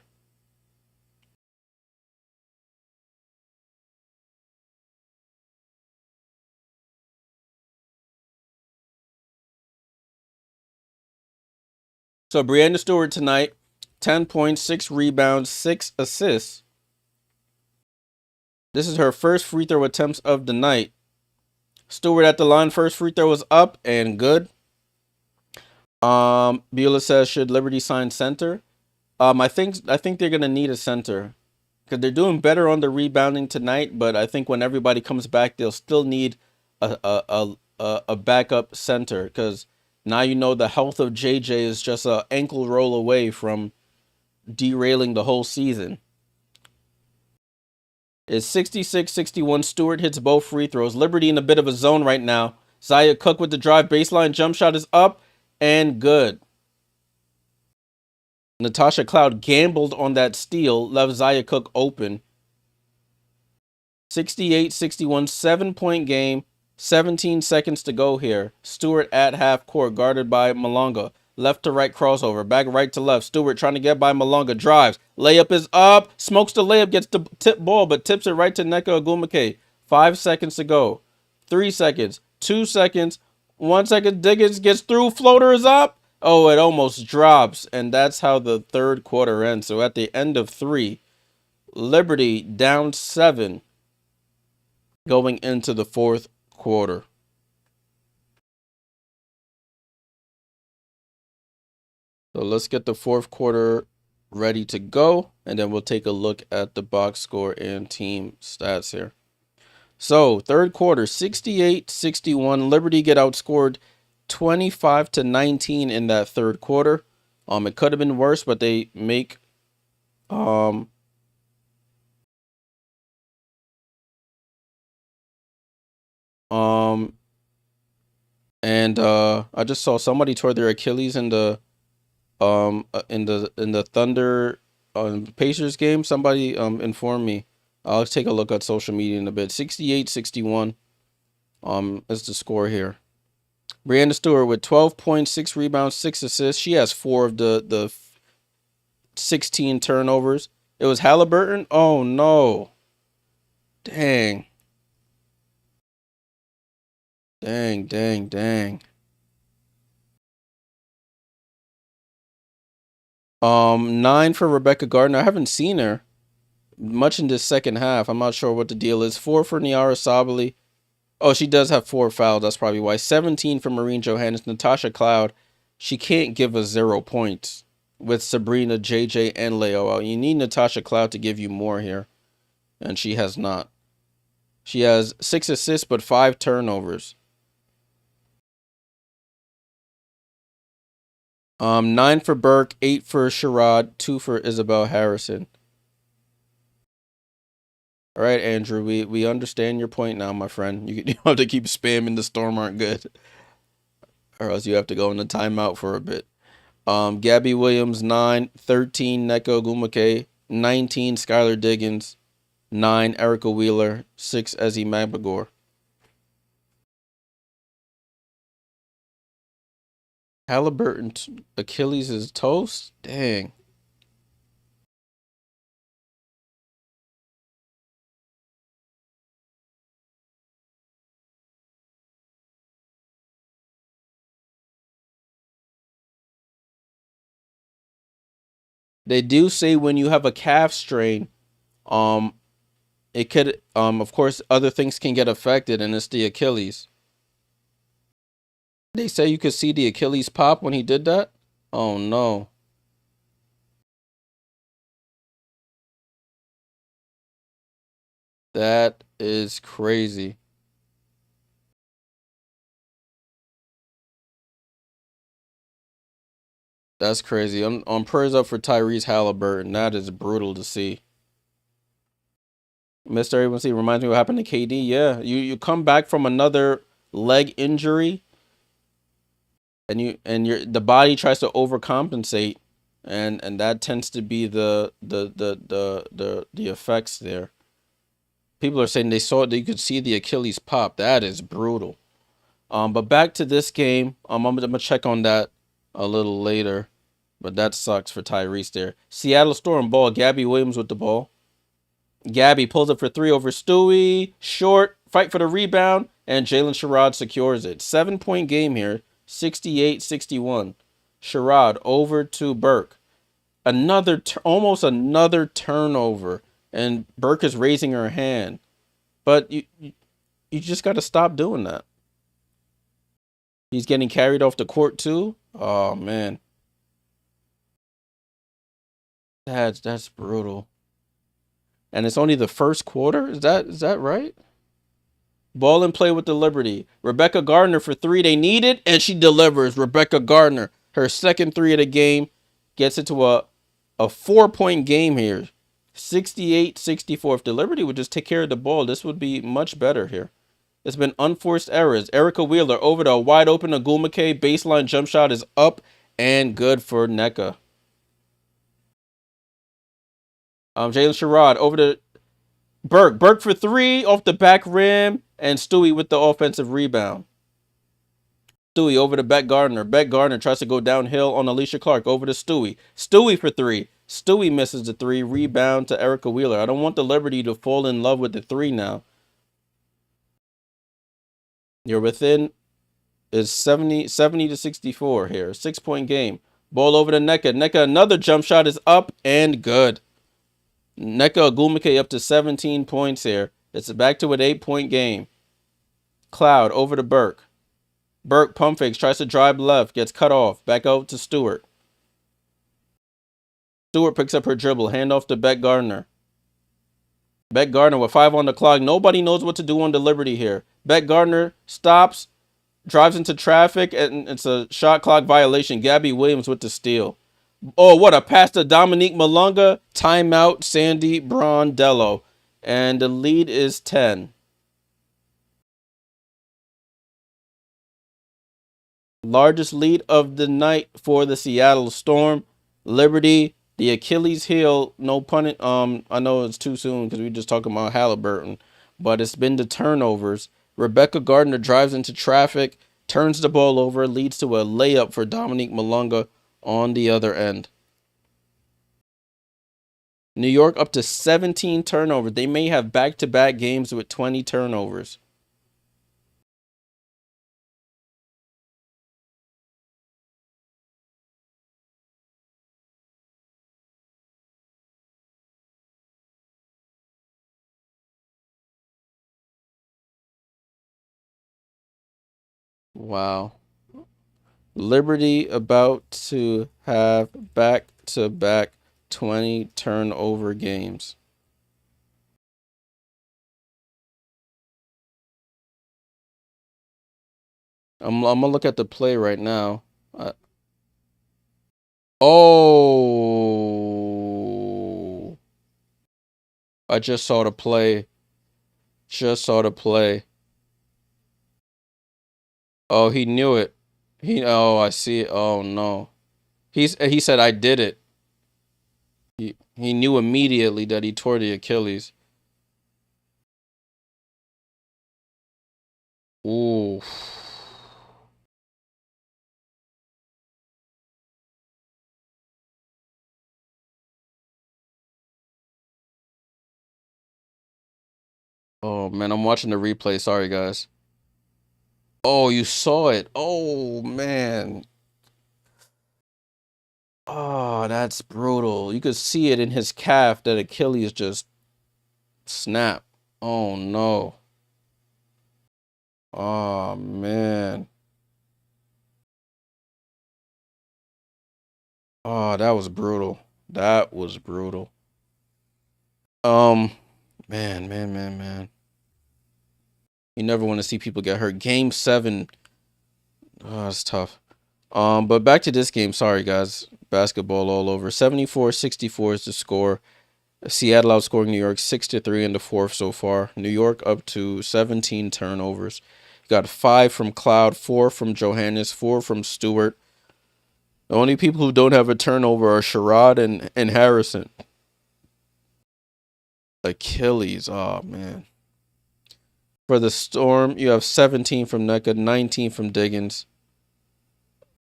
So Breanna Stewart tonight, 10 points, 6 rebounds, 6 assists. This is her first free throw attempts of the night. Stewart at the line, first free throw is up and good. Beulah says, should Liberty sign center? I think they're gonna need a center because they're doing better on the rebounding tonight. But I think when everybody comes back, they'll still need a backup center because now you know the health of JJ is just an ankle roll away from derailing the whole season. It's 66-61. Stewart hits both free throws. Liberty in a bit of a zone right now. Zia Cook with the drive baseline. Jump shot is up and good. Natasha Cloud gambled on that steal. Left Zia Cook open. 68-61. 7-point game. 17 seconds to go here. Stewart at half court, guarded by Malonga. Left to right crossover. Back right to left. Stewart trying to get by Malonga. Drives. Layup is up. Smokes the layup. Gets the tip ball, but tips it right to Nneka Ogwumike. 5 seconds to go. 3 seconds. 2 seconds. 1 second. Diggins gets through. Floater is up. Oh, it almost drops. And that's how the third quarter ends. So at the end of 3, Liberty down 7. going into the fourth quarter. So let's get the fourth quarter ready to go, and then we'll take a look at the box score and team stats here. So third quarter, 68-61. Liberty get outscored 25-19 in that third quarter. It could have been worse, but they make and I just saw somebody tore their Achilles in the Thunder Pacers game. Somebody informed me. I'll take a look at social media in a bit. 68-61 is the score here. Breanna Stewart with 12 points, 6 rebounds, 6 assists. She has 4 of the 16 turnovers. It was Halliburton. Oh no. Dang. 9 for Rebecca Gardner. I haven't seen her much in this second half. I'm not sure what the deal is. 4 for Niara Sabally. Oh, she does have 4 fouls. That's probably why. 17 for Maureen Johannes. Natasha Cloud. She can't give us 0 points with Sabrina, JJ, and Leo out. You need Natasha Cloud to give you more here, and she has not. She has 6 assists but 5 turnovers. 9 for Burke, 8 for Sherrod, 2 for Isabel Harrison. All right, Andrew, we understand your point now, my friend. You don't have to keep spamming the Storm aren't good, or else you have to go in the timeout for a bit. Gabby Williams, 9, 13, Nneka Ogwumike, 19, Skylar Diggins, 9, Erica Wheeler, 6, Ezzy Mabagor. Halliburton's Achilles is toast? Dang. They do say when you have a calf strain, it could, of course, other things can get affected, and it's the Achilles. They say you could see the Achilles pop when he did that. Oh no. That is crazy. That's crazy. On prayers up for Tyrese Halliburton. That is brutal to see. Mr. A1C reminds me what happened to KD. Yeah, you come back from another leg injury, and the body tries to overcompensate, and that tends to be the effects there. People are saying they saw it, you could see the Achilles pop. That is brutal. But back to this game. I'm gonna check on that a little later. But that sucks for Tyrese there. Seattle Storm ball. Gabby Williams with the ball. Gabby pulls up for 3 over Stewie. Short. Fight for the rebound. And Jalen Sherrod secures it. 7-point game here. 68-61. Sherrod over to Burke. Almost another turnover. And Burke is raising her hand. But you just got to stop doing that. He's getting carried off the court too. Oh man. That's brutal. And it's only the first quarter? Is that right? Ball and play with the Liberty. Rebecca Gardner for 3. They need it, and she delivers. Rebecca Gardner, her second 3 of the game, gets it to a 4-point game here. 68-64. If the Liberty would just take care of the ball, this would be much better here. It's been unforced errors. Erica Wheeler over to a wide open Ogwumike. Baseline jump shot is up and good for Nneka. Jalen Sherrod over to Burke. Burke for 3 off the back rim, and Stewie with the offensive rebound. Stewie over to Beck Gardner. Beck Gardner tries to go downhill on Alicia Clark. Over to Stewie. Stewie for 3. Stewie misses the 3. Rebound to Erica Wheeler. I don't want the Liberty to fall in love with the 3 now. You're within is 70-64 here. 6-point game. Ball over to Nneka. Nneka, another jump shot is up and good. Nneka Ogwumike up to 17 points here. It's back to an 8-point game. Cloud over to Burke. Burke pump fakes, tries to drive left, gets cut off. Back out to Stewart. Stewart picks up her dribble, hand off to Beck Gardner. Beck Gardner with 5 on the clock. Nobody knows what to do on the Liberty here. Beck Gardner stops, drives into traffic, and it's a shot clock violation. Gabby Williams with the steal. Oh, what a pass to Dominique Malunga. Timeout, Sandy Brondello. And the lead is 10. Largest lead of the night for the Seattle Storm. Liberty, the Achilles heel, no pun. I know it's too soon because we just talking about Halliburton, but it's been the turnovers. Rebecca Gardner drives into traffic, turns the ball over, leads to a layup for Dominique Malunga on the other end. New York up to 17 turnovers. They may have back-to-back games with 20 turnovers. Wow. Liberty about to have back-to-back 20 turnover games. I'm gonna look at the play right now. Oh, I just saw the play. Just saw the play. Oh, he knew it. I see it. Oh no. He said I did it. He knew immediately that he tore the Achilles. Ooh. Oh man, I'm watching the replay. Sorry guys. Oh, you saw it. Oh man. Oh, that's brutal. You could see it in his calf that Achilles just snapped. Oh no. Oh man. Oh, that was brutal. That was brutal. Um, man. You never want to see people get hurt. Game 7. Oh, it's tough. But back to this game. Sorry, guys. Basketball all over. 74-64 is the score. Seattle outscoring New York 6-3 in the fourth so far. New York up to 17 turnovers. Got 5 from Cloud, 4 from Johannes, 4 from Stewart. The only people who don't have a turnover are Sherrod and Harrison. Achilles. Oh, man. For the Storm, you have 17 from Nneka, 19 from Diggins.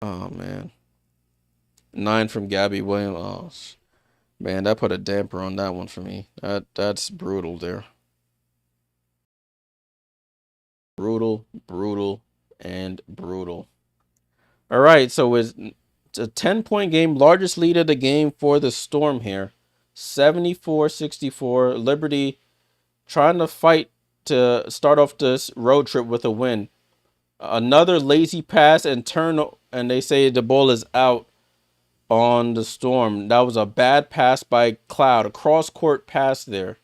Oh, man. 9 from Gabby Williams. Oh, man, that put a damper on that one for me. That's brutal there. Brutal, and brutal. All right, so it's a 10-point game, largest lead of the game for the Storm here. 74-64. Liberty trying to fight to start off this road trip with a win. Another lazy pass and turn, and they say the ball is out on the Storm. That was a bad pass by Cloud, a cross-court pass there.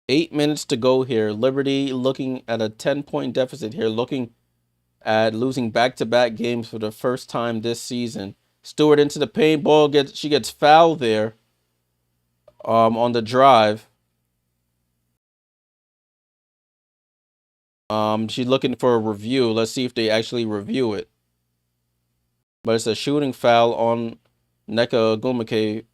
Eight minutes to go here. Liberty looking at a 10-point deficit here, looking at losing back-to-back games for the first time this season. Stewart into the paint, she gets fouled there on the drive. She's looking for a review. Let's see if they actually review it. But it's a shooting foul on Nneka Ogwumike.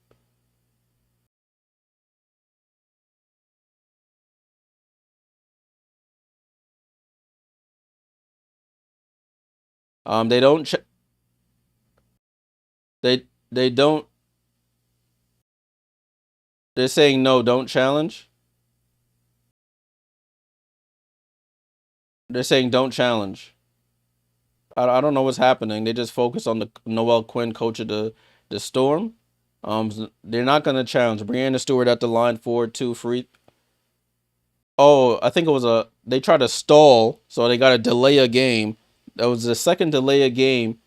They don't they don't. They're saying no, don't challenge. They're saying don't challenge. I don't know what's happening. They just focus on the Noel Quinn, coach of the Storm. They're not gonna challenge. Breanna Stewart at the line for 2 free. Oh, I think it was they tried to stall, so they got to delay a game. That was the second delay a game.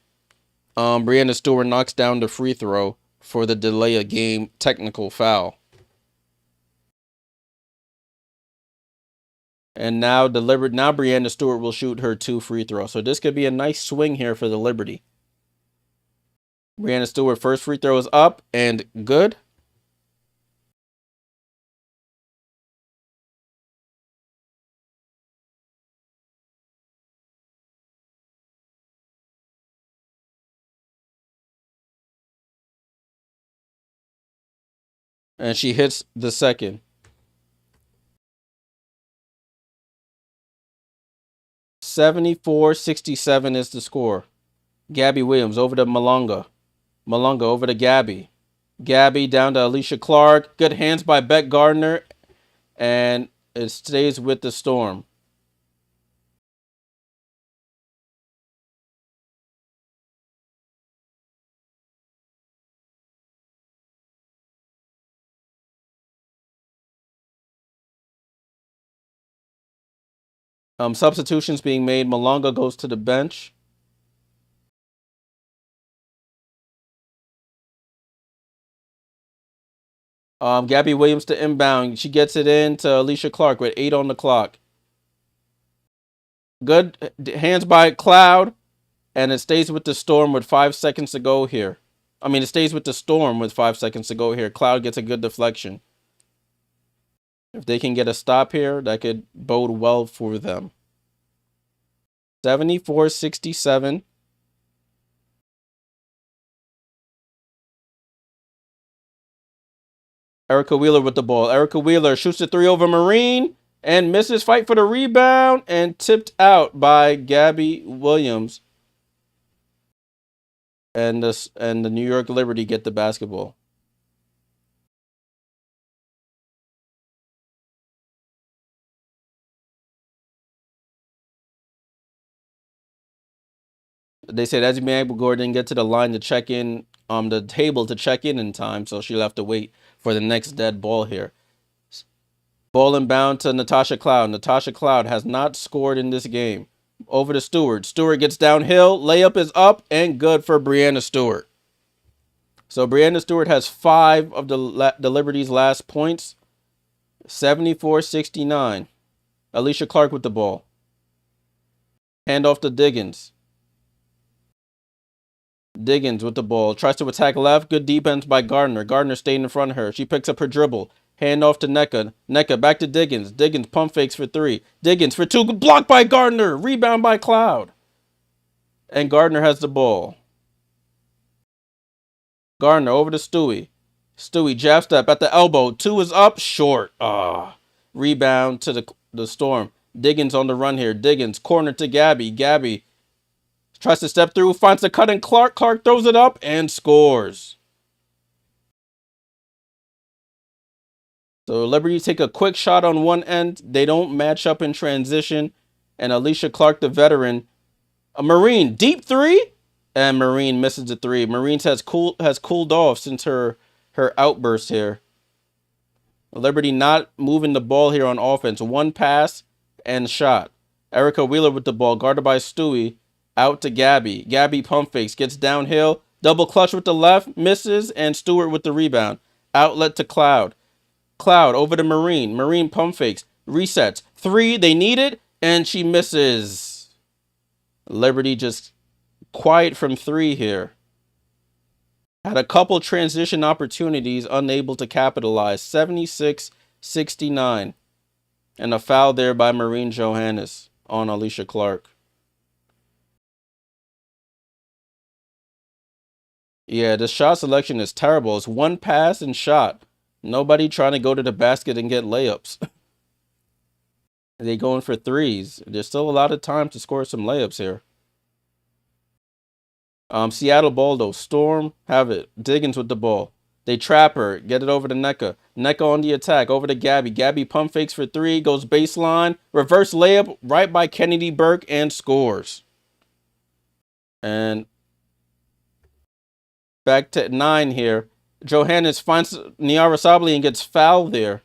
Breanna Stewart knocks down the free throw for the delay a game technical foul. And now Breanna Stewart will shoot her 2 free throws. So this could be a nice swing here for the Liberty. Breanna Stewart first free throw is up and good. And she hits the second. 74-67 is the score. Gabby Williams over to Malonga. Malonga over to Gabby. Gabby down to Alicia Clark. Good hands by Beck Gardner. And it stays with the Storm. Substitutions being made. Malonga goes to the bench. Gabby Williams to inbound. She gets it in to Alicia Clark with 8 on the clock. Good hands by Cloud. And it stays with the Storm with 5 seconds to go here. I mean, it stays with the Storm with 5 seconds to go here. Cloud gets a good deflection. If they can get a stop here, that could bode well for them. 74-67. Erica Wheeler with the ball. Erica Wheeler shoots the 3 over Marine and misses. Fight for the rebound and tipped out by Gabby Williams. And the New York Liberty get the basketball. They said Ezzy McGord didn't get to the line to check in, the table to check in time, so she'll have to wait for the next dead ball here. Ball inbound to Natasha Cloud. Natasha Cloud has not scored in this game. Over to Stewart. Stewart gets downhill. Layup is up and good for Breanna Stewart. So Breanna Stewart has 5 of the Liberty's last points. 74-69. Alicia Clark with the ball. Hand off to Diggins. Diggins with the ball. Tries to attack left. Good defense by Gardner. Gardner stayed in front of her. She picks up her dribble. Hand off to Nneka. Nneka back to Diggins. Diggins pump fakes for 3. Diggins for 2. Blocked by Gardner. Rebound by Cloud. And Gardner has the ball. Gardner over to Stewie. Stewie jab step at the elbow. 2 is up. Short. Rebound to the Storm. Diggins on the run here. Diggins corner to Gabby. Gabby tries to step through. Finds the cut in Clark. Clark throws it up and scores. So Liberty take a quick shot on one end. They don't match up in transition. And Alicia Clark, the veteran. A Marine, deep 3. And Marine misses the 3. Marine has cooled off since her outburst here. Liberty not moving the ball here on offense. 1 pass and shot. Erica Wheeler with the ball. Guarded by Stewie. Out to Gabby. Gabby pump fakes. Gets downhill. Double clutch with the left. Misses. And Stewart with the rebound. Outlet to Cloud. Cloud over to Marine. Marine pump fakes. Resets. 3. They need it. And she misses. Liberty just quiet from 3 here. Had a couple transition opportunities. Unable to capitalize. 76-69. And a foul there by Marine Johannes on Alicia Clark. Yeah, the shot selection is terrible. It's 1 pass and shot. Nobody trying to go to the basket and get layups. They going for 3s. There's still a lot of time to score some layups here. Seattle ball though. Storm have it. Diggins with the ball. They trap her. Get it over to Nneka. Nneka on the attack. Over to Gabby. Gabby pump fakes for 3. Goes baseline. Reverse layup right by Kennedy Burke and scores. And back to 9 here. Johannes finds Niara Sabally and gets fouled there.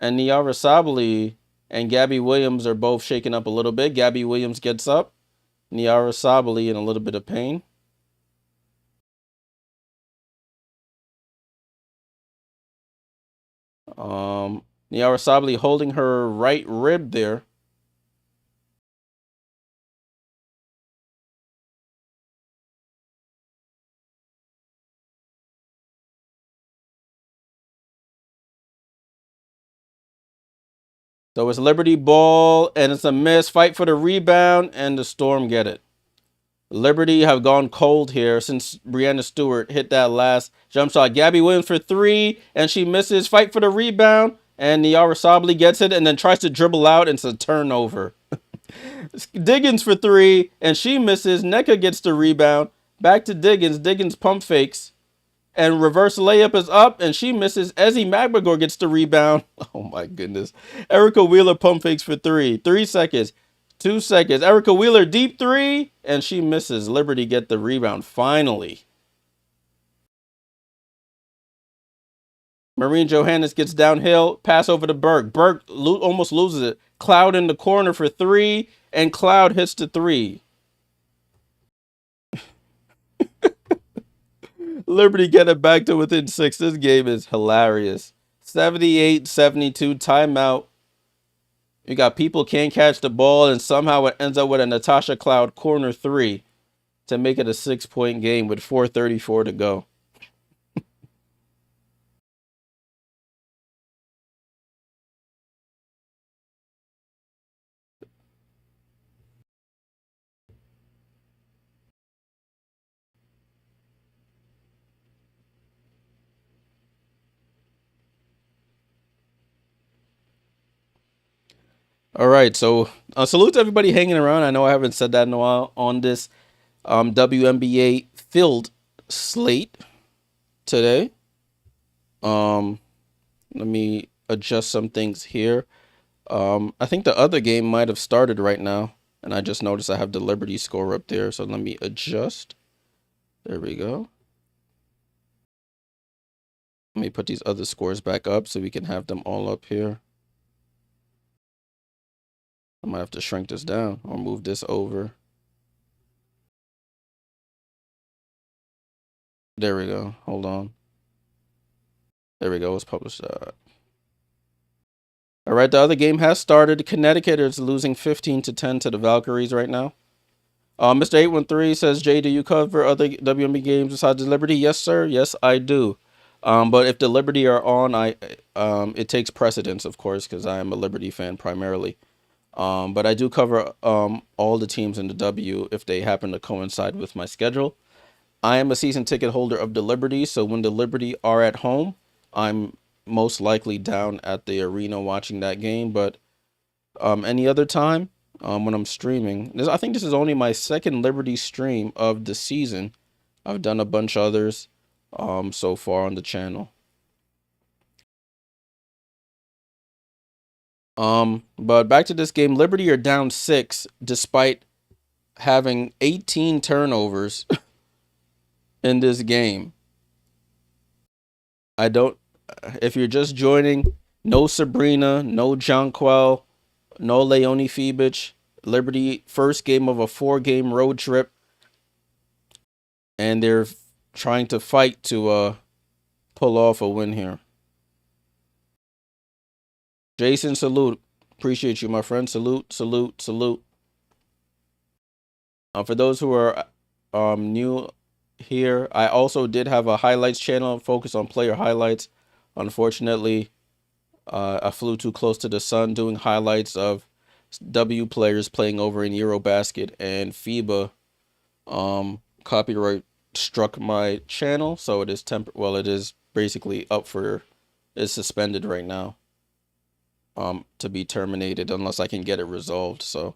And Niara Sabally and Gabby Williams are both shaken up a little bit. Gabby Williams gets up. Niara Sabally in a little bit of pain. Niara Sabally holding her right rib there. So it's Liberty ball, and it's a miss. Fight for the rebound, and the Storm get it. Liberty have gone cold here since Breanna Stewart hit that last jump shot. Gabby Williams for 3, and she misses. Fight for the rebound, and Niara Sabally gets it, and then tries to dribble out, and it's a turnover. Diggins for 3, and she misses. Nneka gets the rebound. Back to Diggins. Diggins pump fakes. And reverse layup is up, and she misses. Ezzy Magbagor gets the rebound. Oh, my goodness. Erica Wheeler pump fakes for 3. 3 seconds. 2 seconds. Erica Wheeler deep 3, and she misses. Liberty get the rebound finally. Marine Johannes gets downhill. Pass over to Burke. Burke almost loses it. Cloud in the corner for 3, and Cloud hits the 3. Liberty get it back to within 6. This game is hilarious. 78-72 timeout. You got people can't catch the ball, and somehow it ends up with a Natasha Cloud corner 3 to make it a 6-point game with 4:34 to go. All right, so salute to everybody hanging around. I know I haven't said that in a while on this WNBA filled slate today. Let me adjust some things here. I think the other game might have started right now, and I just noticed I have the Liberty score up there, so let me adjust. There we go. Let me put these other scores back up so we can have them all up here. I might have to shrink this down or move this over. There we go. Hold on. There we go. Let's publish that. All right, the other game has started. Connecticut is losing 15-10 to the Valkyries right now. Mr. 813 says, Jay, do you cover other WNBA games besides the Liberty? Yes, sir. Yes, I do. But if the Liberty are on, it takes precedence, of course, because I am a Liberty fan primarily. But I do cover all the teams in the W if they happen to coincide with my schedule. I am a season ticket holder of the Liberty, so when the Liberty are at home, I'm most likely down at the arena watching that game. But any other time when I'm streaming, I think this is only my second Liberty stream of the season. I've done a bunch of others so far on the channel. But back to this game, Liberty are down 6 despite having 18 turnovers in this game. If you're just joining, no Sabrina, no Jonquel, no Leonie Fiebich. Liberty first game of a 4-game road trip, and they're trying to fight to pull off a win here. Jason, salute. Appreciate you, my friend. Salute, salute, salute. For those who are new here, I also did have a highlights channel focused on player highlights. Unfortunately, I flew too close to the sun doing highlights of W players playing over in EuroBasket, and FIBA copyright struck my channel, so it is it is basically it's suspended right now. To be terminated unless I can get it resolved. So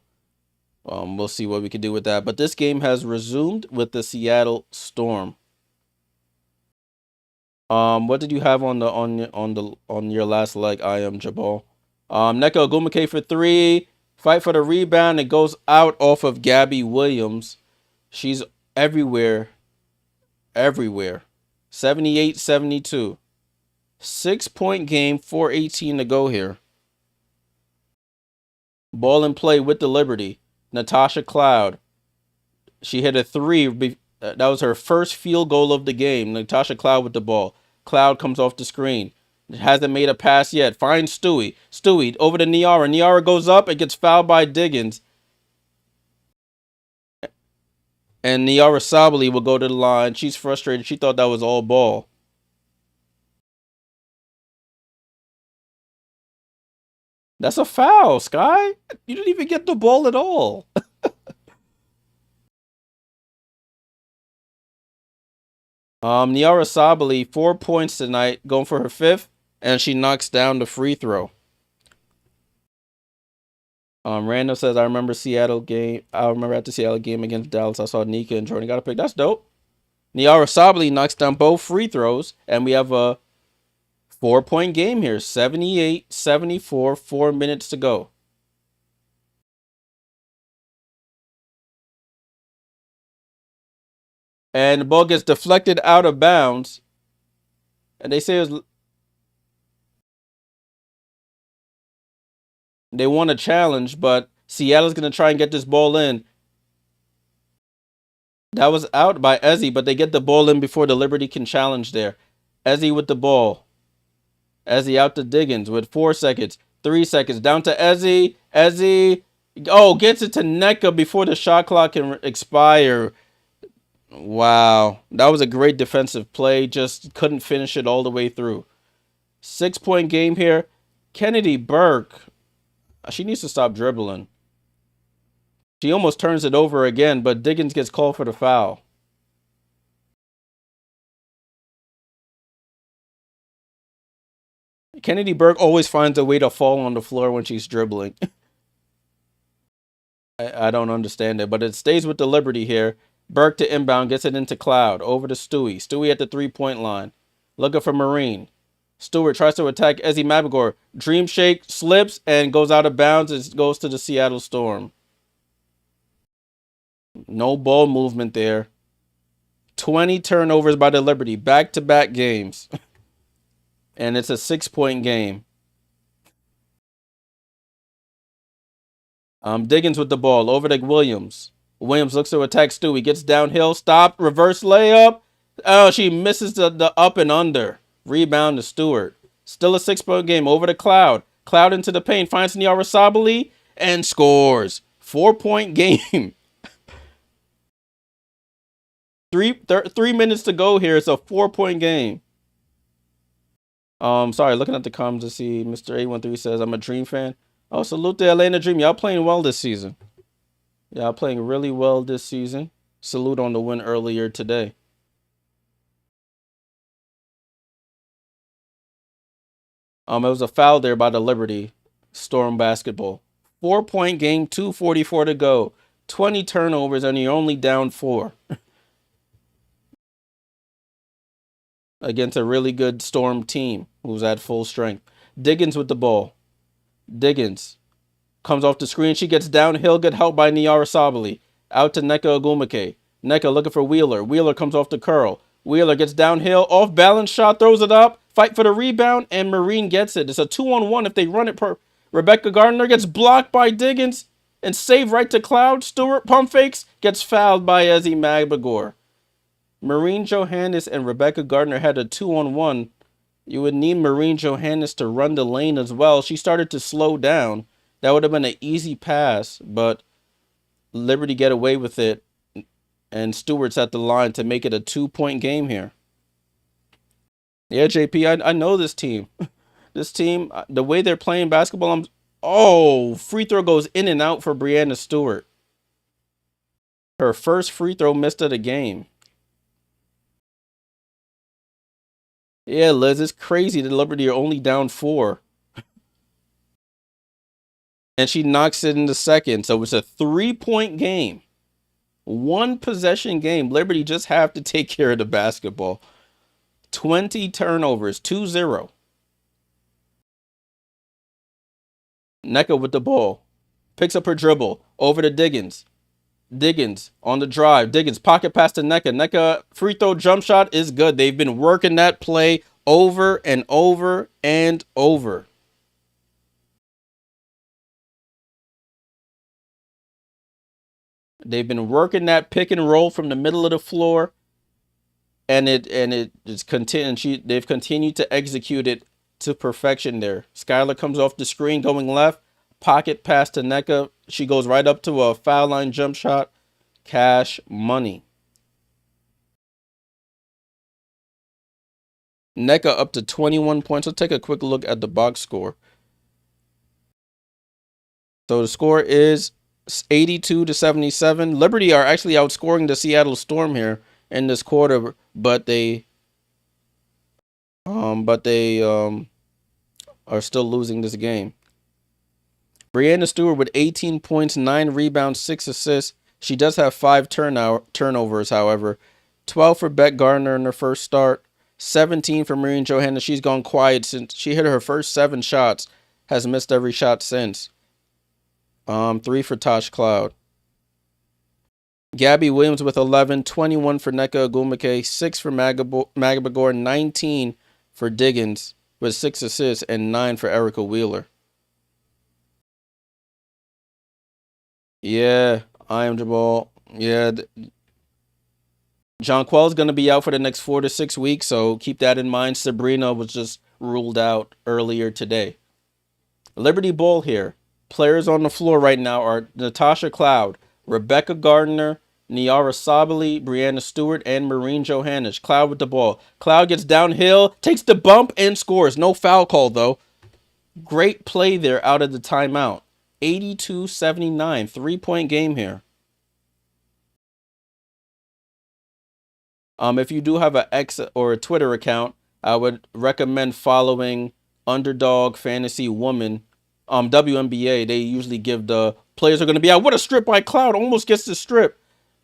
we'll see what we can do with that. But this game has resumed with the Seattle Storm. What did you have on your last leg? I am Jabal. Nneka Ogwumike for 3. Fight for the rebound. It goes out off of Gabby Williams. She's everywhere. Everywhere. 78-72. 6-point game, 4:18 to go here. Ball in play with the Liberty. Natasha Cloud. She hit a three. That was her first field goal of the game. Natasha Cloud with the ball. Cloud comes off the screen. Hasn't made a pass yet. Finds Stewie. Stewie over to Niara. Niara goes up and gets fouled by Diggins. And Niara Sabali will go to the line. She's frustrated. She thought that was all ball. That's a foul, Sky. You didn't even get the ball at all. Niara Sabali, 4 points tonight, going for her 5th, and she knocks down the free throw. Randall says, I remember at the Seattle game against Dallas, I saw Nneka and Jordan got a pick. That's dope. Niara Sabali knocks down both free throws, and we have a 4-point game here. 78-74, 4 minutes to go. And the ball gets deflected out of bounds. And they say they want a challenge, but Seattle's going to try and get this ball in. That was out by Ezzy, but they get the ball in before the Liberty can challenge there. Ezzy with the ball. Ezzy out to Diggins with 4 seconds. 3 seconds. Down to Ezzy. Ezzy. Oh, gets it to Nneka before the shot clock can expire. Wow. That was a great defensive play. Just couldn't finish it all the way through. 6-point game here. Kennedy Burke. She needs to stop dribbling. She almost turns it over again, but Diggins gets called for the foul. Kennedy Burke always finds a way to fall on the floor when she's dribbling. I don't understand it, but it stays with the Liberty here. Burke to inbound, gets it into Cloud. Over to Stewie. Stewie at the 3-point line. Looking for Marine. Stewart tries to attack Ezzy Mabagor. Dream shake, slips, and goes out of bounds and goes to the Seattle Storm. No ball movement there. 20 turnovers by the Liberty. Back-to-back games. And it's a 6-point game. Diggins with the ball. Over to Williams. Williams looks to attack Stewie. Gets downhill. Stop. Reverse layup. Oh, she misses the up and under. Rebound to Stewart. Still a 6-point game. Over to Cloud. Cloud into the paint. Finds Niara Sabali and scores. 4-point game. 3 minutes to go here. It's a 4-point game. Sorry, looking at the comments to see Mr. 813 says, I'm a Dream fan. Oh, salute to Atlanta Dream. Y'all playing well this season. Y'all playing really well this season. Salute on the win earlier today. It was a foul there by the Liberty Storm basketball. 4-point game, 2:44 to go. 20 turnovers, and you're only down 4. Against a really good Storm team who's at full strength. Diggins with the ball. Diggins comes off the screen. She gets downhill, get helped by Niara Sabali. Out to Nneka Ogwumike. Nneka looking for Wheeler. Wheeler comes off the curl. Wheeler gets downhill, off balance shot, throws it up. Fight for the rebound, and Marine gets it. It's a 2-on-1 if they run it per Rebecca Gardner gets blocked by Diggins and saved right to Cloud. Stewart pump fakes, gets fouled by Ezzy Mabagor. Marine Johannes and Rebecca Gardner had a 2-on-1. You would need Marine Johannes to run the lane as well. She started to slow down. That would have been an easy pass, but Liberty get away with it. And Stewart's at the line to make it a 2-point game here. Yeah, JP, I know this team. This team, the way they're playing basketball, free throw goes in and out for Breanna Stewart. Her first free throw missed of the game. Yeah, Liz, it's crazy that Liberty are only down 4. And she knocks it in the second. So it's a 3-point game. 1 possession game. Liberty just have to take care of the basketball. 20 turnovers, 2-0. Nneka with the ball. Picks up her dribble. Over to Diggins. Diggins on the drive. Diggins pocket pass to Nneka. Nneka free throw jump shot is good. They've been working that play over and over and over. They've been working that pick and roll from the middle of the floor, and it is continued. They've continued to execute it to perfection there. Skylar comes off the screen going left, pocket pass to Nneka. She goes right up to a foul line jump shot. Cash money. Nneka up to 21 points. Let's take a quick look at the box score. So the score is 82-77. Liberty are actually outscoring the Seattle Storm here in this quarter, but they are still losing this game. Breanna Stewart with 18 points, 9 rebounds, 6 assists. She does have 5 turnovers, however. 12 for Beck Gardner in her first start. 17 for Marine Johanna. She's gone quiet since she hit her first 7 shots. Has missed every shot since. 3 for Tosh Cloud. Gabby Williams with 11. 21 for Nneka Ogwumike. 6 for Magabagor. 19 for Diggins with 6 assists and 9 for Erica Wheeler. Yeah, I am Jabal. Yeah, Jonquel is going to be out for the next 4 to 6 weeks, so keep that in mind. Sabrina was just ruled out earlier today. Liberty Bowl here. Players on the floor right now are Natasha Cloud, Rebecca Gardner, Niara Sabali, Breanna Stewart, and Marine Johannes. Cloud with the ball. Cloud gets downhill, takes the bump, and scores. No foul call, though. Great play there out of the timeout. 82-79. 3-point game here. If you do have an X or a Twitter account, I would recommend following Underdog Fantasy Woman. WNBA, they usually give the players are going to be out. What a strip by Cloud. Almost gets the strip.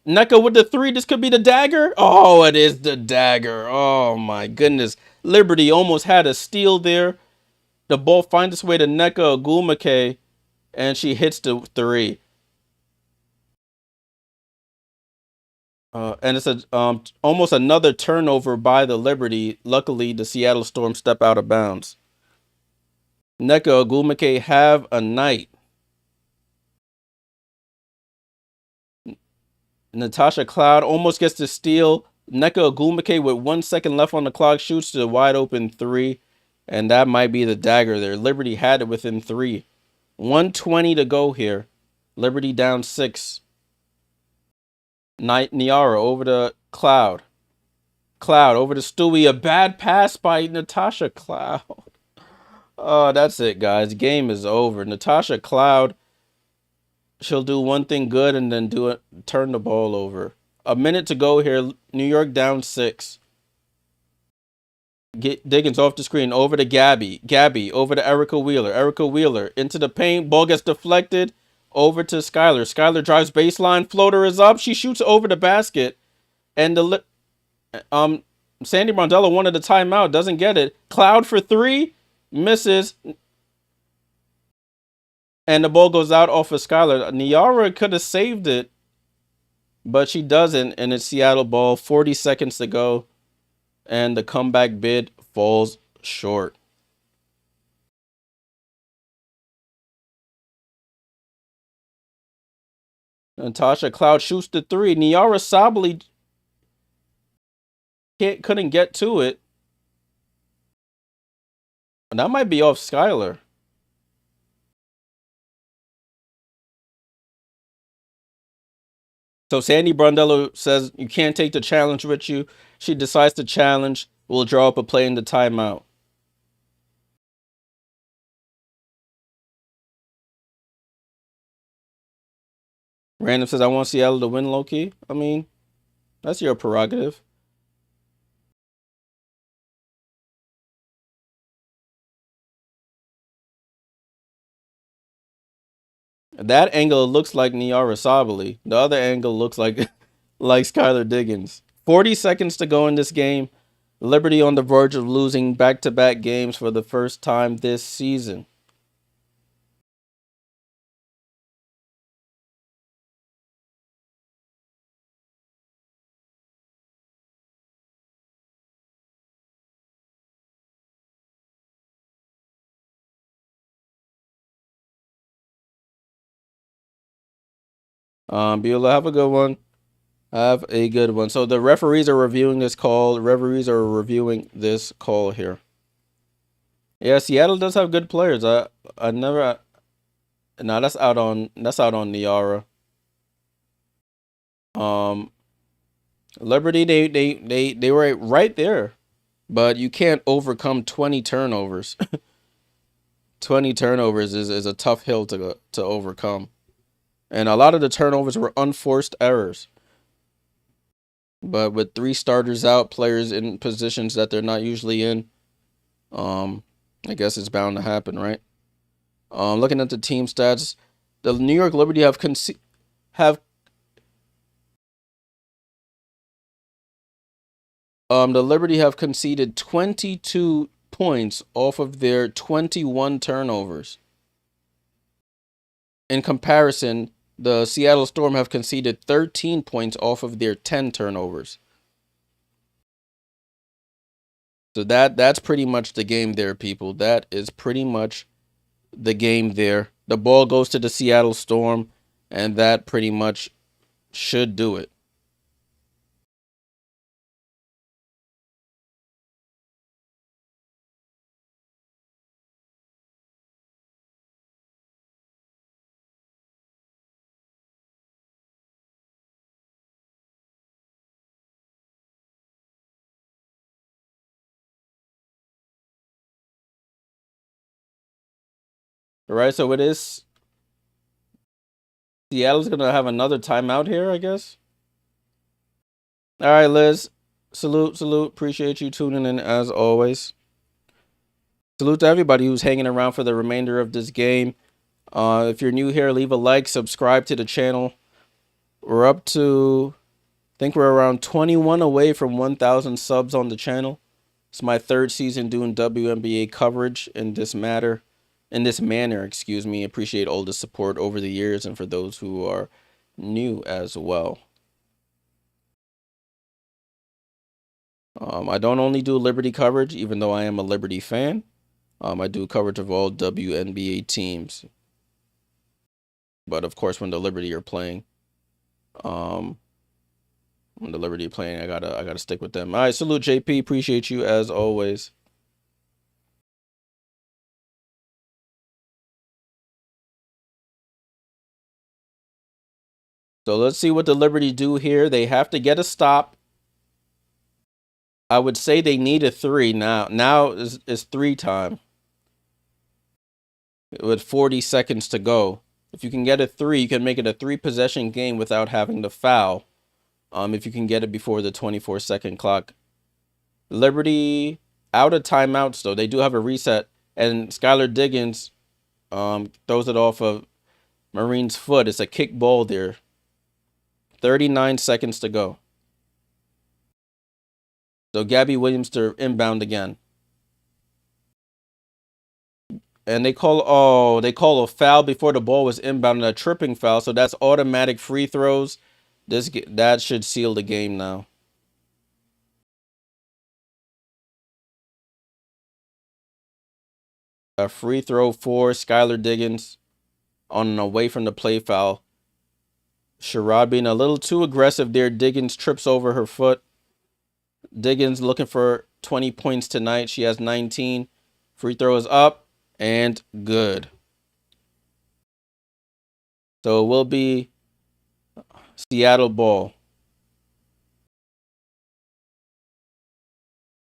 Nneka with the 3. This could be the dagger. Oh, it is the dagger. Oh, my goodness. Liberty almost had a steal there. The ball finds its way to Nneka Ogwumike, and she hits the 3. And it's almost another turnover by the Liberty. Luckily, the Seattle Storm step out of bounds. Nneka Ogwumike have a night. Natasha Cloud almost gets the steal. Nneka Ogwumike with 1 second left on the clock shoots the wide open 3. And that might be the dagger there. Liberty had it within 3. 1:20 to go here. Liberty down 6. Niara over to Cloud. Cloud over to Stewie. A bad pass by Natasha Cloud. Oh, that's it, guys. Game is over. Natasha Cloud, she'll do one thing good and then turn the ball over. A minute to go here. New York down 6. Diggins off the screen. Over to Gabby. Gabby over to Erica Wheeler. Erica Wheeler into the paint. Ball gets deflected. Over to Skylar. Skylar drives baseline. Floater is up. She shoots over the basket. And Sandy Brondello wanted a timeout. Doesn't get it. Cloud for 3. Misses. And the ball goes out off of Skylar. Niara could have saved it, but she doesn't. And it's Seattle ball. 40 seconds to go. And the comeback bid falls short. Natasha Cloud shoots the 3. Niara Sabali couldn't get to it. That might be off Skylar. So Sandy Brondello says you can't take the challenge with you. She decides to challenge. We'll draw up a play in the timeout. Random says, I want Seattle to win low-key. I mean, that's your prerogative. That angle looks like Niara Sabali. The other angle looks like Skylar Diggins. 40 seconds to go in this game. Liberty on the verge of losing back-to-back games for the first time this season. Beulah, have a good one. Have a good one. So the referees are reviewing this call. The referees are reviewing this call here. Yeah, Seattle does have good players. I never. No, that's out on Niara. Um, Liberty, they were right there, but you can't overcome 20 turnovers. 20 turnovers is a tough hill to overcome, and a lot of the turnovers were unforced errors. But with 3 starters out, players in positions that they're not usually in, I guess it's bound to happen, right? Looking at the team stats, the New York Liberty have the Liberty have conceded 22 points off of their 21 turnovers. In comparison, the Seattle Storm have conceded 13 points off of their 10 turnovers. So that's pretty much the game there, people. That is pretty much the game there. The ball goes to the Seattle Storm, and that pretty much should do it. All right, so it is. Seattle's going to have another timeout here, I guess. All right, Liz. Salute. Appreciate you tuning in as always. Salute to everybody who's hanging around for the remainder of this game. If you're new here, leave a like, subscribe to the channel. We're up to, I think we're around 21 away from 1,000 subs on the channel. It's my 3rd season doing WNBA coverage in this manner, excuse me. Appreciate all the support over the years and for those who are new as well. I don't only do Liberty coverage, even though I am a Liberty fan. I do coverage of all WNBA teams. But of course, when the Liberty are playing, I gotta stick with them. All right, salute JP. Appreciate you as always. So let's see what the Liberty do here. They have to get a stop. I would say they need a 3 now. Now is 3 time. With 40 seconds to go. If you can get a 3, you can make it a 3-possession game without having to foul. If you can get it before the 24-second clock. Liberty out of timeouts, though. They do have a reset. And Skylar Diggins throws it off of Marine's foot. It's a kick ball there. 39 seconds to go. So Gabby Williams to inbound again. And they call a foul before the ball was inbound, a tripping foul. So that's automatic free throws. That should seal the game now. A free throw for Skylar Diggins on an away from the play foul. Sherrod being a little too aggressive there. Diggins trips over her foot. Diggins looking for 20 points tonight. She has 19. Free throw is up and good. So it will be Seattle ball.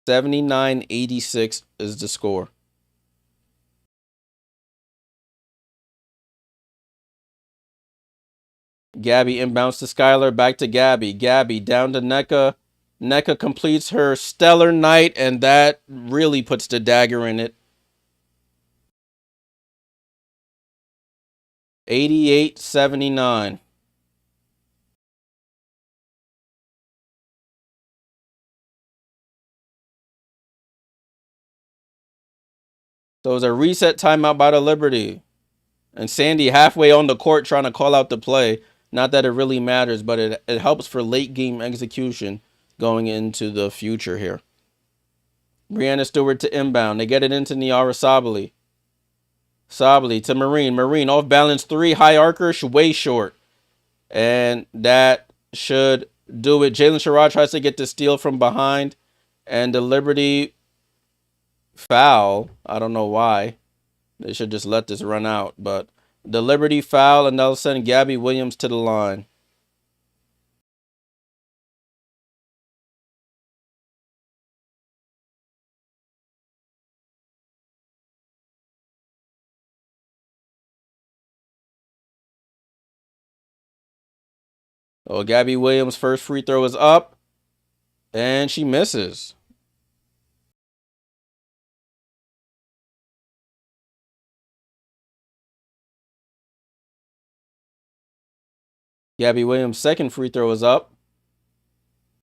79-86 is the score. Gabby inbounds to Skylar, back to Gabby. Gabby down to Nneka. Nneka completes her stellar night, and that really puts the dagger in it. 88-79. So it was a reset timeout by the Liberty. And Sandy halfway on the court trying to call out the play. Not that it really matters, but it helps for late game execution going into the future here. Breanna Stewart to inbound. They get it into Niara Sabally. Sabally to Marine. Marine off balance 3. High archer, way short. And that should do it. Jalen Sherrod tries to get the steal from behind. And the Liberty foul. I don't know why. They should just let this run out. But the Liberty foul, and they'll send Gabby Williams to the line. Oh, Gabby Williams' first free throw is up. And she misses. Gabby Williams' second free throw is up.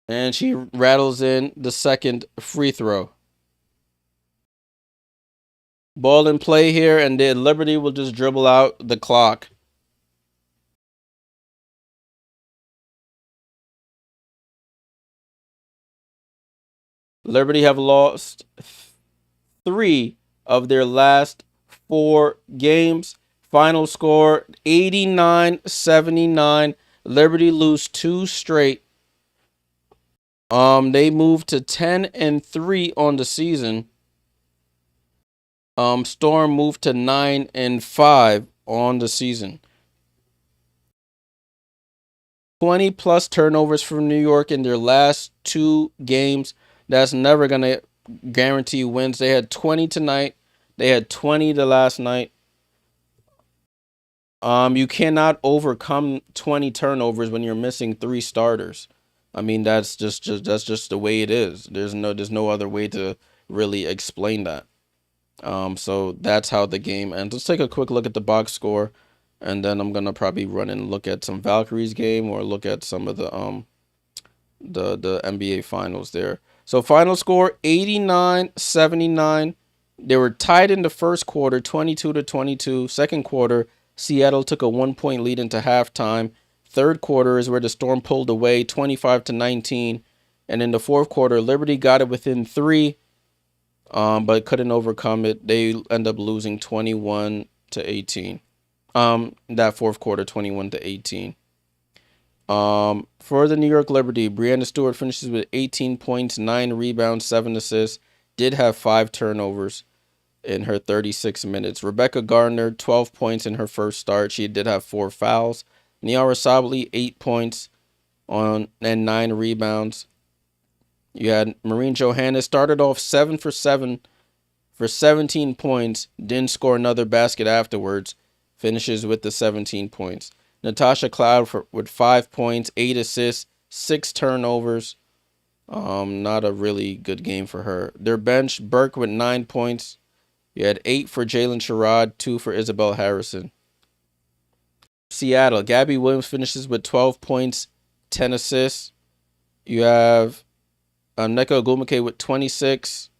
And she rattles in the second free throw. Ball in play here, and then Liberty will just dribble out the clock. Liberty have lost 3 of their last 4 games. Final score 89-79. Liberty lose 2 straight. They moved to 10-3 on the season. Storm moved to 9-5 on the season. 20 plus turnovers from New York in their last 2 games. That's never gonna guarantee wins. They had 20 tonight. They had 20 the last night. You cannot overcome 20 turnovers when you're missing 3 starters. I mean, that's just the way it is. There's no other way to really explain that. So that's how the game ends. Let's take a quick look at the box score, and then I'm gonna probably run and look at some Valkyries game or look at some of the NBA finals there. So final score 89-79. They were tied in the first quarter, 22-22. Second quarter, Seattle took a 1-point lead into halftime. Third quarter is where the Storm pulled away, 25-19. And in the fourth quarter, Liberty got it within 3, but couldn't overcome it. They end up losing 21-18. That fourth quarter, 21-18. For the New York Liberty, Breanna Stewart finishes with 18 points, 9 rebounds, 7 assists. Did have 5 turnovers in her 36 minutes. Rebecca Gardner, 12 points in her first start. She did have 4 fouls. Niara Sabally, 8 points and 9 rebounds. You had Maureen Johannes started off 7 for 7 for 17 points. Didn't score another basket afterwards. Finishes with the 17 points. Natasha Cloud with 5 points, 8 assists, 6 turnovers. Not a really good game for her. Their bench, Burke with 9 points. You had 8 for Jalen Sherrod, 2 for Isabel Harrison. Seattle, Gabby Williams finishes with 12 points, 10 assists. You have Nneka Ogwumike with 26.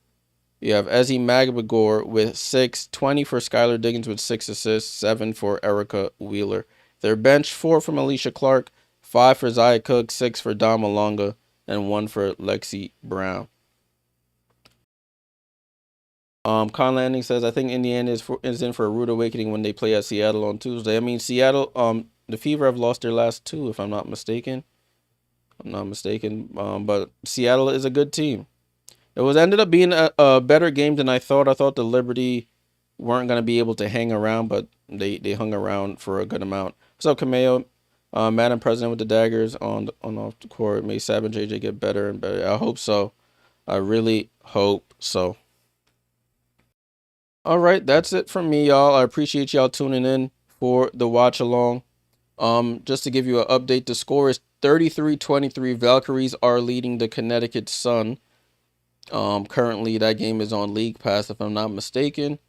You have Ezzy Magbagor with 6, 20 for Skylar Diggins with 6 assists, 7 for Erica Wheeler. Their bench, 4 from Alicia Clark, 5 for Zaya Cook, 6 for Dom Malonga, and 1 for Lexi Brown. Con Landing says, I think Indiana is in for a rude awakening when they play at Seattle on Tuesday. I mean, Seattle, the Fever have lost their last 2, if I'm not mistaken. But Seattle is a good team. It ended up being a better game than I thought. I thought the Liberty weren't going to be able to hang around, but they hung around for a good amount. What's up, Cameo? Madam President with the daggers on off the court. May Sab and JJ get better and better. I hope so. I really hope so. All right, that's it from me, y'all. I appreciate y'all tuning in for the watch along. Just to give you an update, the score is 33-23. Valkyries are leading the Connecticut Sun. Currently that game is on League Pass, if I'm not mistaken.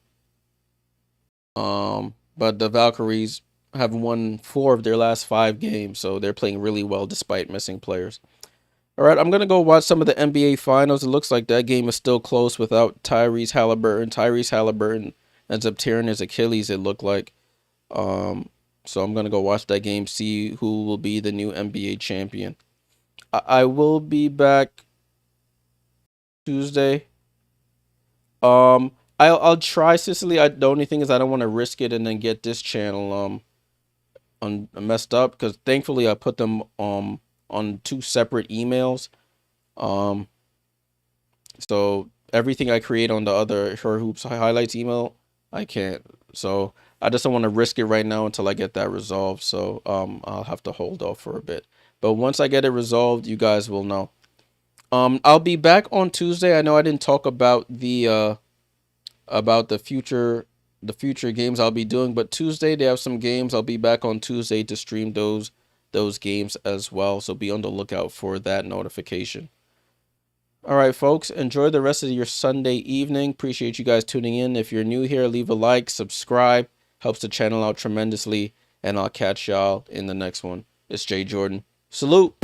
But the Valkyries have won 4 of their last 5 games, so they're playing really well despite missing players. All right, I'm going to go watch some of the NBA Finals. It looks like that game is still close without Tyrese Halliburton. Tyrese Halliburton ends up tearing his Achilles, it looked like. So I'm going to go watch that game, see who will be the new NBA champion. I will be back Tuesday. I'll try Sicily. The only thing is I don't want to risk it and then get this channel messed up, because thankfully I put them on 2 separate emails. So everything I create on the other Her Hoops highlights email, I can't. So I just don't want to risk it right now until I get that resolved. So I'll have to hold off for a bit. But once I get it resolved, you guys will know. I'll be back on Tuesday. I know I didn't talk about the future games I'll be doing, but Tuesday they have some games. I'll be back on Tuesday to stream those games as well. So be on the lookout for that notification. All right, folks, enjoy the rest of your Sunday evening. Appreciate you guys tuning in. If you're new here, leave a like, subscribe, helps the channel out tremendously, and I'll catch y'all in the next one. It's Jay Jordan. Salute.